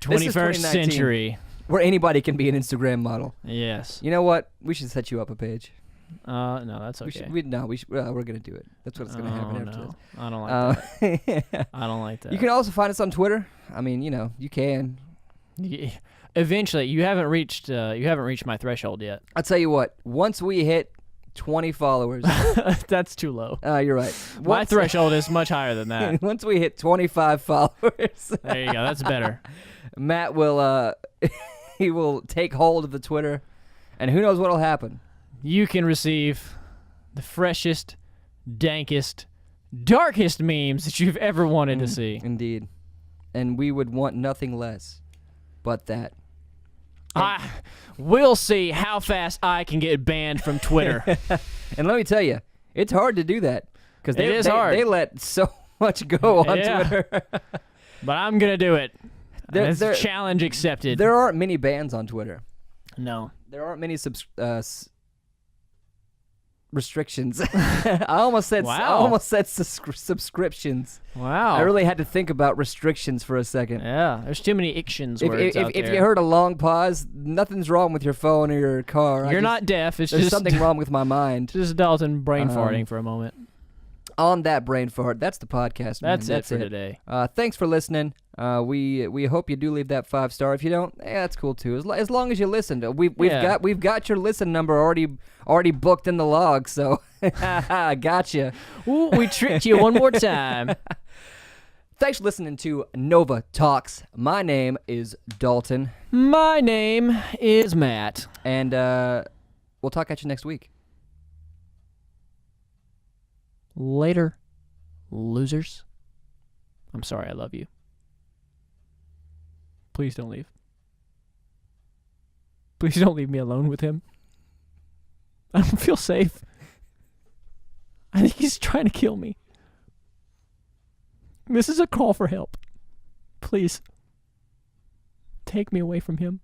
21st century. Where anybody can be an Instagram model. Yes. You know what? We should set you up a page. No, that's okay. We're gonna do it. That's what's gonna happen after no. this. I don't like that. I don't like that. You can also find us on Twitter. I mean, you can. Yeah. Eventually, you haven't reached my threshold yet. I'll tell you what. Once we hit 20 followers, that's too low. You're right. My threshold is much higher than that. Once we hit 25 followers, there you go. That's better. Matt will he will take hold of the Twitter, and who knows what'll happen. You can receive the freshest, dankest, darkest memes that you've ever wanted to see. Indeed. And we would want nothing less but that. We'll see how fast I can get banned from Twitter. And let me tell you, it's hard to do that. Because it is hard. They let so much go on Twitter. But I'm going to do it. It's a challenge accepted. There aren't many bans on Twitter. No. There aren't many restrictions. I almost said subscriptions. Wow. I really had to think about restrictions for a second. Yeah, there's too many ictions words out there. If you heard a long pause, nothing's wrong with your phone or your car. You're not deaf. There's something wrong with my mind. Just Dalton brain farting for a moment. On that brain fart, that's the podcast. That's it for today. Thanks for listening. We hope you do leave that 5-star. If you don't, that's cool too. As long as you listened, we've got your listen number already booked in the log. So, gotcha. Ooh, we tricked you one more time. Thanks for listening to Nova Talks. My name is Dalton. My name is Matt, and we'll talk at you next week. Later, losers. I'm sorry, I love you. Please don't leave. Please don't leave me alone with him. I don't feel safe. I think he's trying to kill me. This is a call for help. Please. Take me away from him.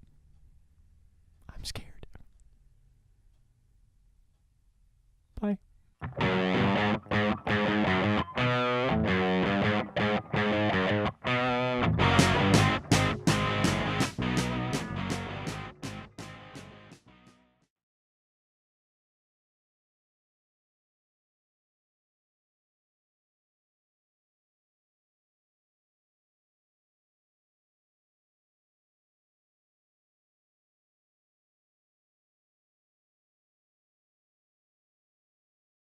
I'm scared. Bye.